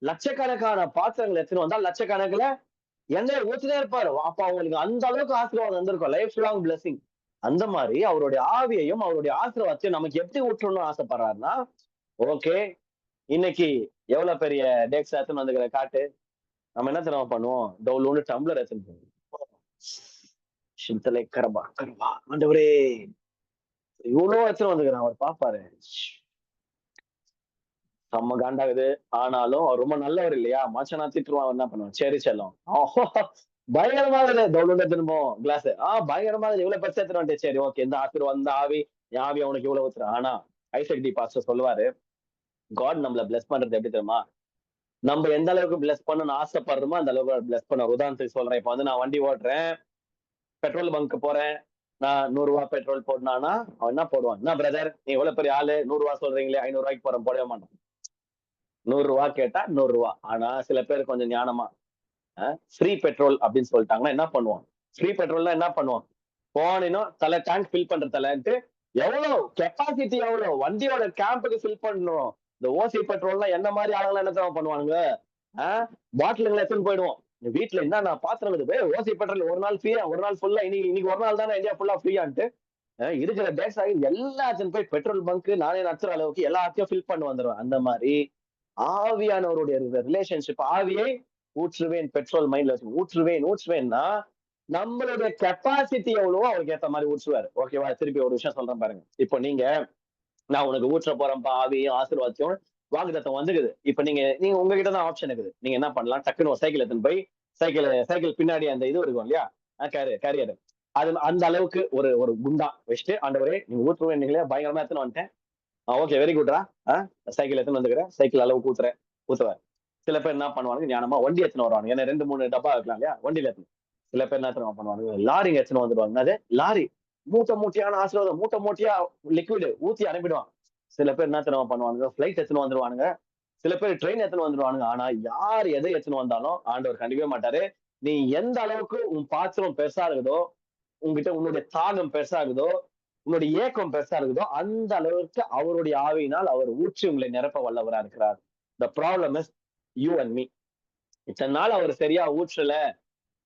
லட்சக்கணக்கான பாத்திரங்கள் எடுத்துன்னு வந்தா லட்சக்கணக்குல எண்ணெயை ஊத்தினே இருப்பாரு. அப்ப அவங்களுக்கு அந்த அளவுக்கு ஆசீர்வாதம் வந்திருக்கும், லைஃப் லாங் பிளெஸிங். அந்த மாதிரி அவருடைய ஆவியையும் அவருடைய ஆசீர்வாதத்தையும் நமக்கு எப்படி ஊற்றணும்னு ஆசைப்படுறாருன்னா, ஓகே, இன்னைக்கு எவ்வளவு பெரிய டேக்ஸ் எடுத்துன்னு வந்துக்கிற காட்டு, நம்ம என்ன தெரியுமா பண்ணுவோம், டவுலூன்னு டம்ளர் எடுத்துன்னு போவோம். சிந்தலை கரபா கரபா, ஆண்டவரே இவ்வளவு எடுத்துன்னு வந்துக்கிறான், அவர் பாப்பாரு, செம்ம காண்டாகுது. ஆனாலும் அவர் ரொம்ப நல்லவர் இல்லையா, மனுஷனா திட்டுருவான், என்ன பண்ணுவான், சரி செல்லம் பயங்கரமா இருக்குது, டவுலோட திரும்பவும் கிளாஸ் பயங்கரமா இவ்வளவு பெருசா எடுத்துட்டு வந்துட்டு, சரி ஓகே, இந்த ஆசீர்வாதம் இந்த ஆவி, என் ஆவி அவனுக்கு இவ்வளவு ஊத்துறான். ஆனா ஐசக் டி பாஸ்டர் சொல்லுவாரு, காட் நம்மள பிளஸ் பண்றது எப்படி தெரியுமா, நம்ம எந்த அளவுக்கு பிளஸ் பண்ணணும்னு ஆசைப்படுறோமோ அந்த அளவுக்கு பிளஸ் பண்ண. உதாரணத்துக்கு சொல்றேன், இப்ப வந்து நான் வண்டி ஓட்டுறேன், பெட்ரோல் பங்க் போறேன், நான் 100 ரூபாய் பெட்ரோல் போடனானா அவன் என்ன போடுவான், என்ன பிரதர் நீ எவ்வளவு பெரிய ஆளு, 100 ரூபாய் சொல்றீங்களே, 500 ரூபாய்க்கு போறேன், போடவே மாட்டான். 100 ரூபாய் கேட்டா 100 ரூபாய். ஆனா சில பேர் கொஞ்சம் ஞானமா ஃப்ரீ பெட்ரோல் அப்படின்னு சொல்லிட்டாங்கன்னா என்ன பண்ணுவான், ஃப்ரீ பெட்ரோல்னா என்ன பண்ணுவான், போனினும் தலை டேங்க் ஃபில் பண்ற தலைன்ட்டு, எவ்வளவு கெப்பாசிட்டி, எவ்வளவு வண்டியோட கேம்புக்கு ஃபில் பண்ணணும். இந்த ஓசி பெட்ரோல்லாம் என்ன மாதிரி ஆளுங்க என்ன தெரியுமா பண்ணுவாங்க, பாட்டிலுங்களை எடுத்துன்னு போயிடுவோம். வீட்டுல என்ன நான் பாத்திரம் இருக்குது, ஓசி பெட்ரோல் ஒரு நாள் ஃப்ரீயா, ஒரு நாள் ஃபுல்லா, இன்னைக்கு இன்னைக்கு ஒரு நாள் தானே இந்தியா ஃபுல்லா ஃப்ரீயான்ட்டு இருக்கிற டேக்ஸ் ஆகி எல்லாத்தையும் போய் பெட்ரோல் பங்க் நானே நடத்துற அளவுக்கு எல்லாத்தையும் ஃபில் பண்ணி வந்துருவேன். அந்த மாதிரி ஆவியானவருடைய ரிலேஷன்ஷிப், ஆவியை ஊற்றுவேன், பெட்ரோல் மைண்ட்ல வச்சு ஊற்றுவேன் ஊற்றுவேன்னா நம்மளுடைய கெப்பாசிட்டி எவ்வளவோ அவருக்கு ஏத்த மாதிரி ஊற்றுவாரு. ஓகேவா? திருப்பி ஒரு விஷயம் சொல்றேன் பாருங்க. இப்போ நீங்க, நான் உனக்கு ஊற்ற போறேன்ப்பா ஆவியும் ஆசீர்வாதத்தையும், வாக்குத்தத்தம் வந்துக்குது. இப்ப நீங்க நீங்க உங்ககிட்ட தான் ஆப்ஷன் இருக்குது. நீங்க என்ன பண்ணலாம், டக்குன்னு ஒரு சைக்கிள் எடுத்துன்னு போய், சைக்கிள் பின்னாடி அந்த இது இருக்கும் இல்லையா, கேரியர், அது அந்த அளவுக்கு ஒரு ஒரு குண்டா வச்சுட்டு, ஆண்டவரே நீங்க ஊற்றுவேன் நீங்களே, பயங்கரமா எடுத்துன்னு வந்துட்டேன், ஓகே வெரி குட்ரா, சைக்கிள் எடுத்துன்னு வந்துக்கிறேன், சைக்கிள் அளவுக்கு ஊத்துவேன். சில பேர் என்ன பண்ணுவாங்க, ஞானமா வண்டி எடுத்துன்னு வருவாங்க, ஏன்னா 2 3 டப்பா இருக்கலாம் இல்லையா, வண்டியில எடுத்துன்னு. சில பேர் என்ன தெரியுமா பண்ணுவாங்க, லாரிங்க எடுத்துன்னு வந்துடுவாங்க. அது லாரி மூட்டை மூட்டையான ஆசீர்வாதம், மூட்டை மூட்டையா லிக்விட் ஊத்தி அனுப்பிடுவான். சில பேர் என்ன தெரியுமா பண்ணுவாங்க, பிளைட் எடுத்துன்னு வந்துருவானுங்க. சில பேர் ட்ரெயின் எடுத்துன்னு வந்துருவானுங்க. ஆனா யார் எதை எடுத்துன்னு வந்தாலும் ஆண்டவர் கண்டிப்பவே மாட்டாரு. நீ எந்த அளவுக்கு உன் பாத்திரம் பெருசா இருக்குதோ, உன்கிட்ட உன்னுடைய தாகம் பெருசா இருக்குதோ, உன்னுடைய ஏக்கம் பெருசா இருக்குதோ, அந்த அளவுக்கு அவருடைய ஆவியினால் அவர் ஊற்றி உங்களை நிரப்ப வல்லவரா இருக்கிறார். த problem is you and me. இத்தனை நாள் அவர் சரியா ஊற்றல,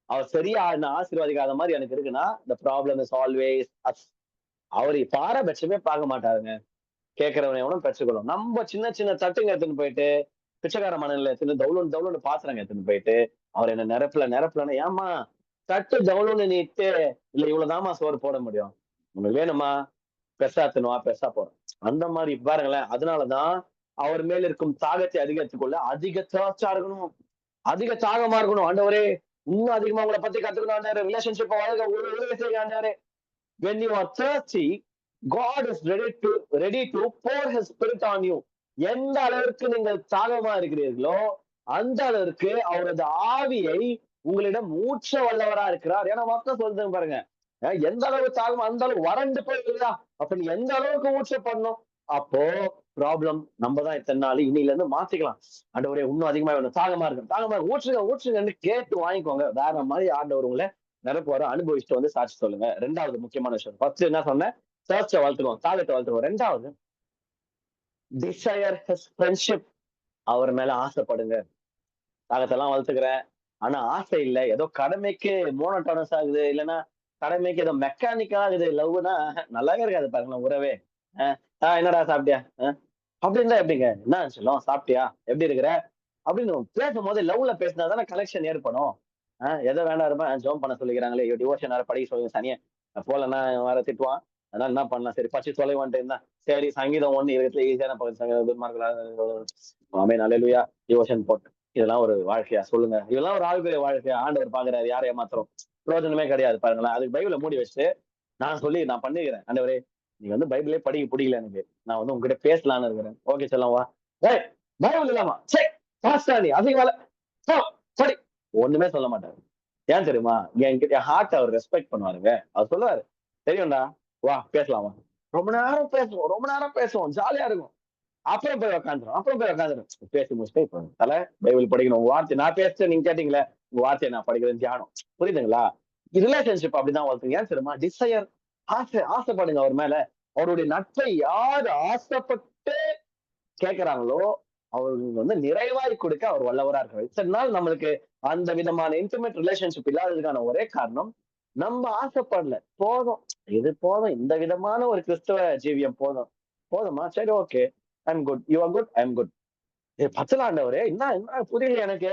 அவர் சரியா ஆசீர்வாதிக்காத மாதிரி எனக்கு இருக்குன்னா, the problem is always us. அவர் பாரபட்சமே பார்க்க மாட்டாருங்க. கேட்கிறவன் எவனும் பெற்றுக்கொள்ளும். நம்ம சின்ன சின்ன தட்டுங்க எடுத்துன்னு போயிட்டு, பிச்சைக்கார மனநிலை எடுத்துன்னு தவுளுன்னு பாத்திரங்க எடுத்துன்னு போயிட்டு, அவர் என்ன நிரப்பலன்னு, ஏமா தட்டு தவுளுன்னு நீட்டு, இல்ல இவ்வளவுதாம்மா சோறு போட முடியும், உனக்கு வேணுமா பெருசா தின்னுவா, பெருசா போறோம். அந்த மாதிரி பாருங்களேன். அதனாலதான் அவர் மேல் இருக்கும் தாகத்தை அதிகரித்துக் கொள்ள அதிக தேர்ச்சா இருக்கணும், அதிக தாகமா இருக்கணும். ஆண்டவரே இன்னும் அதிகமா உங்களை பத்தி கத்துக்கணும் ஆண்டவரே, ரிலேஷன்ஷிப் வாழ்க உதவி செய்ய ஆண்டவரே. When you are thirsty, God is ready to pour his spirit on you. எந்த அளவிற்கு நீங்கள் தாகமா இருக்கிறீர்களோ அந்த அளவிற்கு அவரது ஆவியை உங்களிடம் ஊற்ற வல்லவரா இருக்கிறார். ஏன்னா வார்த்தை சொல்லுது பாருங்க, எந்த அளவு தாகம் அந்த அளவு வறண்டு போயிருந்தா அப்ப நீ எந்த அளவுக்கு ஊற்ற பண்ணணும். அப்போ ப்ராப்ளம் நம்ம தான் இத்தனை நாள், இன்னையில இருந்து மாத்திக்கலாம். ஆண்டவரே இன்னும் அதிகமா வேணும், தாகமா இருக்கு, தாகமா இருக்கு, ஊற்றுங்க ஊற்றுங்கன்னு கேட்டு வாங்கிக்கோங்க. வேற மாதிரி ஆண்டவர் உங்களை நிரப்புவார அனுபவிச்சுட்டு வந்து சாட்சி சொல்லுங்க. ரெண்டாவது முக்கியமான விஷயம், ஃபர்ஸ்ட் என்ன சொன்னேன், சர்ச்சை வளர்த்துருவோம், தாகத்தை வளர்த்துருவோம். ரெண்டாவது, டிசையர் ஹிஸ் ஃப்ரெண்ட்ஷிப். அவர் மேல ஆசைப்படுங்க. தாகத்தெல்லாம் வளர்த்துக்கிறேன், ஆனா ஆசை இல்ல, ஏதோ கடமைக்கு மோனோட்டோனஸ் ஆகுது, இல்லைன்னா கடமைக்கு ஏதோ மெக்கானிக்கா ஆகுது லவ்னா நல்லாவே இருக்காது பாருங்களேன் உறவே. என்னடா சாப்பிட்டியா, அப்படி இருந்தா எப்படிங்க, என்ன சொல்லும் சாப்பிட்டியா, எப்படி இருக்கிற அப்படின்னு பேசும்போது லவ்ல பேசினா தானே கனெக்ஷன் ஏற்படும். எதோ வேண்டாம் இருப்பா ஜோம் பண்ண சொல்லிக்கிறாங்களே, டிவோஷன் வேற படிக்க சொல்லுங்க சனிய போலன்னா வேற திட்டுவான். அதனால என்ன பண்ணலாம், சரி பச்சு தொலைவான்ட்டு இருந்தா சரி சங்கீதம் ஒண்ணு இருக்கிறதுல ஈஸியான ஆமே நல்லேலூயா டிவோஷன் போட்டு. இதெல்லாம் ஒரு வாழ்க்கையா சொல்லுங்க, இதெல்லாம் ஒரு ஆளுடைய வாழ்க்கையா? ஆண்டவர் பாக்குறாரு, யாரை ஏமாத்திரம் பிரயோஜனமே கிடையாது பாருங்களேன். அதுக்கு பைபிளை மூடி வச்சுட்டு நான் பண்ணிக்கிறேன், ஆண்டவரே நீ வந்து பைபிளே படிக்க பிடிக்கல எனக்கு, நான் வந்து உங்ககிட்ட பேசலான்னு இருக்கிறேன். ஓகே சொல்லலாம் வா. ஏய் பைபிள் இல்லாமா சே பாஸ்டா நீ அதிக வேலை படி, ஒண்ணுமே சொல்ல மாட்டாரு. ஏன் தெரியுமா, என்கிட்ட ஹார்ட் அவர் ரெஸ்பெக்ட் பண்ணுவாருங்க. அவர் சொல்லுவாரு, தெரியும்டா வா பேசலாம் வா. ரொம்ப நேரம் பேசுவோம் ஜாலியா இருக்கும். அப்புறம் போய் உட்காந்துரும் பேசி முடிச்சுட்டு இப்போ தலை பைபிள் படிக்கணும், உங்க வார்த்தை நான் பேசுறேன் நீங்க கேட்டீங்களே, உங்க வார்த்தையை நான் படிக்கிறேன் தியானம். புரியுதுங்களா? ரிலேஷன்ஷிப் அப்படிதான் வளர்த்துங்க. ஏன் தெரியுமா, டிசையர், ஆசைப்படுங்க அவர் மேல. அவருடைய நட்பை யார் ஆசைப்பட்டு கேட்கிறாங்களோ அவர்களுக்கு வந்து நிறைவாய் கொடுக்க அவர் வல்லவரா இருக்காரு. இத்தனை நாள் நம்மளுக்கு அந்த விதமான இன்டிமேட் ரிலேஷன்ஷிப் இல்லாததுக்கான ஒரே காரணம், நம்ம ஆசைப்படல. போதும், இது போதும், இந்த விதமான ஒரு கிறிஸ்தவ ஜீவியம் போதும். போதுமா, சரி okay, I'm good, you are good, I'm good. பச்சல ஆண்டவரே என்ன என்ன புரியல எனக்கு.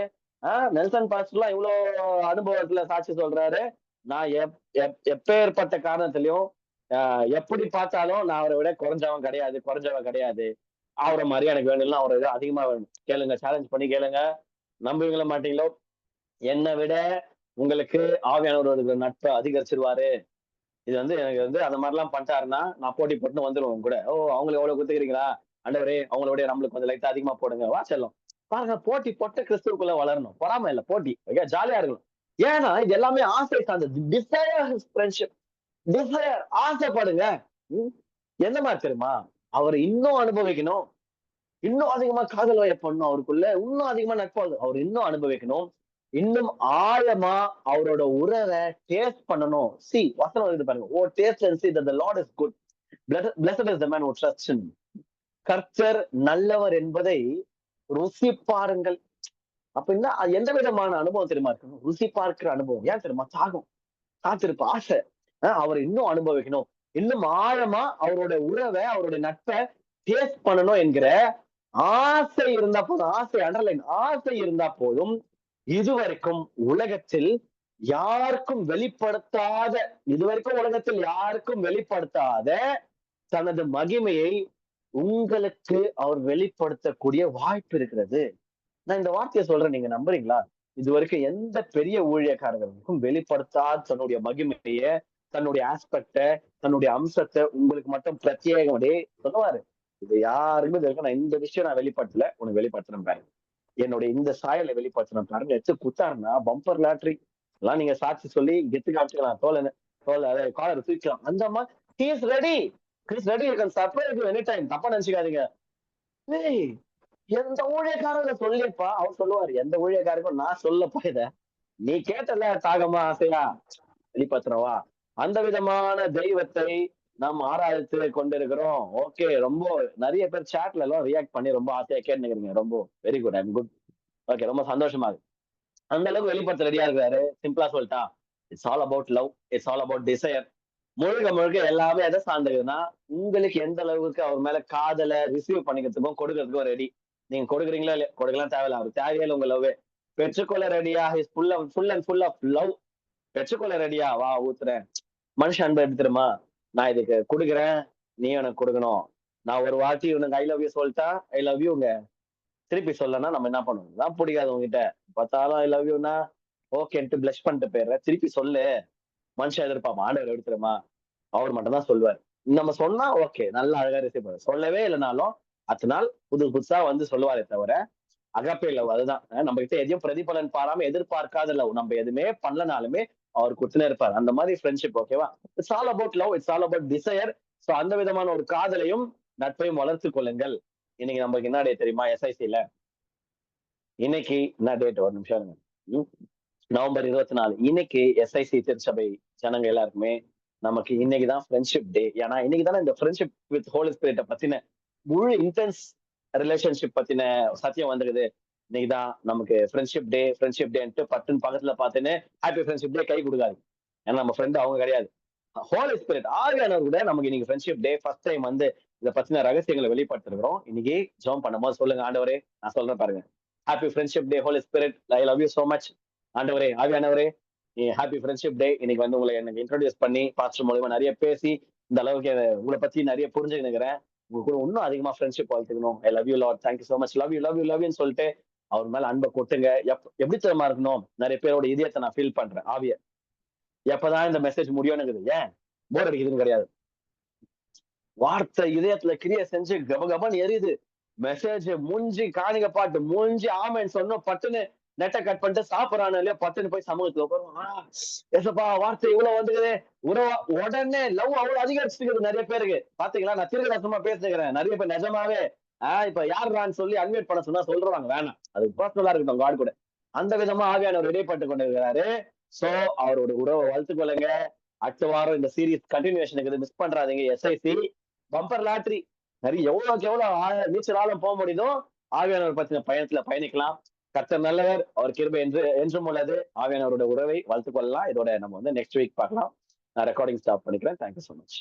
நெல்சன் பாஸ்டர்லாம் இவ்வளவு அனுபவத்துல சாட்சி சொல்றாரு. நான் எப்பேற்பட்ட காரணத்திலயும் எப்படி பார்த்தாலும் நான் அவரை விட குறைஞ்சவன் கிடையாது. அவரை மாதிரி எனக்கு வேணும்னா அவரை விட அதிகமா வேணும். கேளுங்க, சேலஞ்ச் பண்ணி கேளுங்க, நம்புவீங்களா மாட்டீங்களோ. என்னை விட உங்களுக்கு ஆவியானவர் நட்பை அதிகரிச்சிருவாரு. இது வந்து எனக்கு வந்து அந்த மாதிரி எல்லாம் பண்ணிட்டாருன்னா நான் போட்டி போட்டு வந்துருவோம் கூட. ஓ அவங்களுக்கு எவ்வளவு குத்துக்கிறீங்களா, ஆண்டவரே அவங்களோட நம்மளுக்கு கொஞ்சம் லைட்டா அதிகமா போடுங்க, வா செல்லும். பாருங்க, போட்டி போட்டு கிறிஸ்துவுக்குள்ள வளரணும், பொறாம இல்ல, போட்டி ஜாலியா இருக்கணும். ஏன்னா இது எல்லாமே ஆசை சார்ந்தது. டிசையர் ஃப்ரெண்ட்ஷிப், டிசையர் ஆசைப்படுங்க. என்ன மாதிரி தெரியுமா, அவரை இன்னும் அனுபவிக்கணும், இன்னும் அதிகமா காதல் வயப்படணும், அவருக்குள்ள இன்னும் அதிகமா நட்பு அவர் இன்னும் அனுபவிக்கணும், இன்னும் ஆழமா அவரோட உறவை டேஸ்ட் பண்ணணும். சி வசனம் இது பாருங்க, oh taste and see that the Lord is good, blessed is the man who trusts in him. கர்த்தர் நல்லவர் என்பதை ருசி பாருங்கள். அப்படின்னா அது எந்த விதமான அனுபவம் தெரியுமா இருக்கணும், ருசி பார்க்கிற அனுபவம். ஏன் தெரியுமா, தாகம், காத்திருப்பு, ஆசை. அவரை இன்னும் அனுபவிக்கணும், இன்னும் ஆழமா அவரோட உறவை அவருடைய நட்பை டேஸ்ட் பண்ணணும் என்கிற ஆசை இருந்தா போதும். ஆசை அண்டர்லைன், ஆசை இருந்தா போதும். இதுவரைக்கும் உலகத்தில் யாருக்கும் வெளிப்படுத்தாத, இதுவரைக்கும் உலகத்தில் யாருக்கும் வெளிப்படுத்தாத தனது மகிமையை உங்களுக்கு அவர் வெளிப்படுத்தக்கூடிய வாய்ப்பு இருக்கிறது. நான் இந்த வார்த்தையை சொல்றேன், நீங்க நம்புறீங்களா? இதுவரைக்கும் எந்த பெரிய ஊழியக்காரர்களுக்கும் வெளிப்படுத்தாத தன்னுடைய மகிமைய, தன்னுடைய ஆஸ்பெக்ட, தன்னுடைய அம்சத்தை உங்களுக்கு மட்டும் பிரத்யேகம் சொல்லுவாரு. இது யாருமே இது வரைக்கும் நான் இந்த விஷயம் நான் வெளிப்படுத்தல, உனக்கு வெளிப்படுத்துறேன் பாருங்க, என்னுடைய இந்த சாயலை வெளிப்படுத்தணும் பாருங்க, எடுத்து குத்தாருன்னா பம்பர் லாட்ரி எல்லாம் நீங்க சாட்சி சொல்லி கெத்து காமிச்சுக்கலாம், தோலை காலர் தூக்கலாம். அந்த மாதிரி he is ready, he is ready, you can surprise you anytime. தப்பா நினைச்சுக்காதீங்க. ஏய் எந்த ஊழியக்காரங்க சொல்லிப்பா, அவர் சொல்லுவாரு, எந்த ஊழியக்காரருக்கும் நான் சொல்லப்பா இத, நீ கேட்டல தாகமா ஆசையா வெளிப்படுத்துறவா. அந்த விதமான தெய்வத்தை நாம் ஆராய்ச்சி கொண்டிருக்கிறோம். ஓகே, ரொம்ப நிறைய பேர் சாட்ல எல்லாம் ரியாக்ட் பண்ணி ரொம்ப ஆசையா கேட்டுக்கிறீங்க, ரொம்ப very good, I'm good. Okay, ரொம்ப சந்தோஷமா இருக்கு. அந்த அளவுக்கு வெளிப்படுத்த ரெடியா இருக்காரு. சிம்பிளா சொல்லிட்டா, it's all about love, it's all about desire. முழுக்க முழுக்க எல்லாமே எதை சார்ந்ததுன்னா, உங்களுக்கு எந்த அளவுக்கு அவர் மேல காதலை ரிசீவ் பண்ணிக்கிறதுக்கும் கொடுக்கறதுக்கும் ரெடி. நீங்க கொடுக்குறீங்களா இல்லையா, கொடுக்கலாம் தேவையில்ல, அவர் தேவையில்லை உங்க லவ். பெற்றுக்கொள்ள ரெடியா, is full and full of love. பெற்றுக்கொள்ள ரெடியா, வா ஊத்துறேன். மனுஷன் அன்பு எப்படி தெரியுமா, நான் இதுக்கு கொடுக்குறேன், நீ எனக்கு கொடுக்கணும். நான் ஒரு வாட்டி உனக்கு ஐ லவ் யூ சொல்லிட்டா ஐ லவ் யூங்க, திருப்பி சொல்லனா நம்ம என்ன பண்ணுவோம், தான் பிடிக்காது உங்ககிட்ட பார்த்தாலும் ஐ லவ் யூனா ஓகேன்ட்டு பிளஷ் பண்ணிட்டு போயிடுற, திருப்பி சொல்லு. மனுஷன் எதிர்ப்பான், ஆண்டவர் எடுத்துருமா, அவர் மட்டும் தான் சொல்லுவார். நம்ம சொன்னா ஓகே, நல்லா அழகா ரிசீவ் பண்ண, சொல்லவே இல்லைனாலும் அடுத்த நாள் புதுசா வந்து சொல்லுவாரே தவிர, அகாப்பே லவ் அதுதான். நம்ம கிட்ட எதையும் பிரதிபலன் பாராம எதிர்பார்க்காத லவ். நம்ம எதுவுமே பண்ணலனாலுமே அவர் குடுத்துனே இருப்பாரு. அந்த மாதிரி ஃப்ரெண்ட்ஷிப் ஓகேவா? It's all about love. It's all about desire. So அந்த விதமான ஒரு காதலையும், நட்பையும் வளர்த்துக் கொள்ளுங்கள். இன்னைக்கு நமக்கு என்ன டே தெரியுமா? எஸ்ஐசில. இன்னைக்கு என்ன டேட்? ஒரு நிமிஷம் இருங்க. ம். நவம்பர் 24. இன்னைக்கு எஸ்ஐசி திருச்சபை ஜனங்க எல்லாருக்குமே நமக்கு இன்னைக்கு தான் ஃப்ரெண்ட்ஷிப் டே. ஏன்னா இன்னைக்கு தானே இந்த ஃப்ரெண்ட்ஷிப் வித் ஹோலி ஸ்பிரிட்ட பத்தின முழு இன்டென்ஸ் ரிலேஷன்ஷிப் பத்தின சத்தியம் வந்துருக்குது. இன்னைக்கு தான் நமக்கு ஃப்ரெண்ட்ஷிப் டேன்ட்டு பட்டுன்னு பக்கத்துல பார்த்துன்னு ஹாப்பி ஃப்ரெண்ட்ஷிப் டே கை குடுக்காது. ஏன்னா நம்ம ஃப்ரெண்ட் அவங்க கிடையாது. ஹோலி ஸ்பிரிட் ஆவியானவர் கூட நமக்கு இன்னைக்கு ஃப்ரெண்ட்ஷிப் டே ஃபர்ஸ்ட் டைம் வந்து இத பத்தின ரகசியங்களை வெளிப்படுத்திருக்கிறோம். இன்னைக்கு ஜெபம் பண்ணும்போது சொல்லுங்க ஆண்டவரே, நான் சொல்றேன் பாருங்க. Happy friendship day holy spirit. I love you so much. ஆண்டவரே, ஆவியானவரே, ஹாப்பி ஃப்ரெண்ட்ஷிப் டே. இன்னைக்கு வந்து உங்களை எனக்கு இன்ட்ரோடியூஸ் பண்ணி பாஸ்டர் மூலியமா நிறைய பேசி இந்த அளவுக்கு உங்களை பத்தி நிறைய புரிஞ்சுக்கினுக்கிறேன். உங்க கூட இன்னும் அதிகமா ஃப்ரெண்ட்ஷிப் வளர்த்துக்கணும். I love you Lord. Thank you so much. Love you, love you, love யூன்னு சொல்லிட்டு அவர் மேல அன்பை கொட்டுங்க. எப்படி தெரியுமா இருக்கணும்? நிறைய பேரோட இதயத்தை நான் ஃபீல் பண்றேன். ஆவிய எப்பதான் இந்த மெசேஜ் முடியும்னு இருக்குது. ஏன் போர் அடிக்குதுன்னு கிடையாது. வார்த்தை இதயத்துல கிரிய செஞ்சு கபகபன்னு எரியுது. மெசேஜ் மூஞ்சி காணிக்க பாட்டு மூஞ்சி ஆமேன்னு சொன்னோம் பட்டுன்னு நெட்டை கட் பண்ணிட்டு சாப்பிடறானு இல்லையா பட்டுன்னு போய் சமூகத்துல உட்காருவோம். ஏசப்பா வார்த்தை இவ்வளவு வந்துக்குது. உறவா உடனே லவ் அவ்வளவு அதிகரிச்சுக்குது நிறைய பேருக்கு. பாத்தீங்களா? நான் திருவிழாசமா பேசுகிறேன். நிறைய பேர் நிஜமாவே இப்ப யாருடான்னு சொல்லி அன்மியூட் பண்ண சொன்னா சொல்றாங்க வேணாம். அது பர்சனலா இருக்கட்டும் காட் கூட. அந்த விதமா ஆவியானவர் இடைப்பட்டு கொண்டிருக்கிறாரு. சோ அவரோட உறவை வளர்த்துக் கொள்ளுங்க. அடுத்த வாரம் இந்த சீரிஸ் கண்டினியூஷனுக்கு மிஸ் பண்றாதீங்க. SIC bumper lottery. நிறைய எவ்வளவுக்கு எவ்வளவு நீச்சல் ஆழம் போக முடியுதோ ஆவியானவர் பத்தின பயணத்துல பயணிக்கலாம். கர்த்தர் நல்லவர். அவர் கிருபை என்றும் உள்ளது. ஆவியானவரோட உறவை வளர்த்துக் கொள்ளலாம். இதோட நம்ம வந்து நெக்ஸ்ட் வீக் பார்க்கலாம். நான் ரெக்கார்டிங் ஸ்டாப் பண்ணிக்கிறேன். Thank you so much.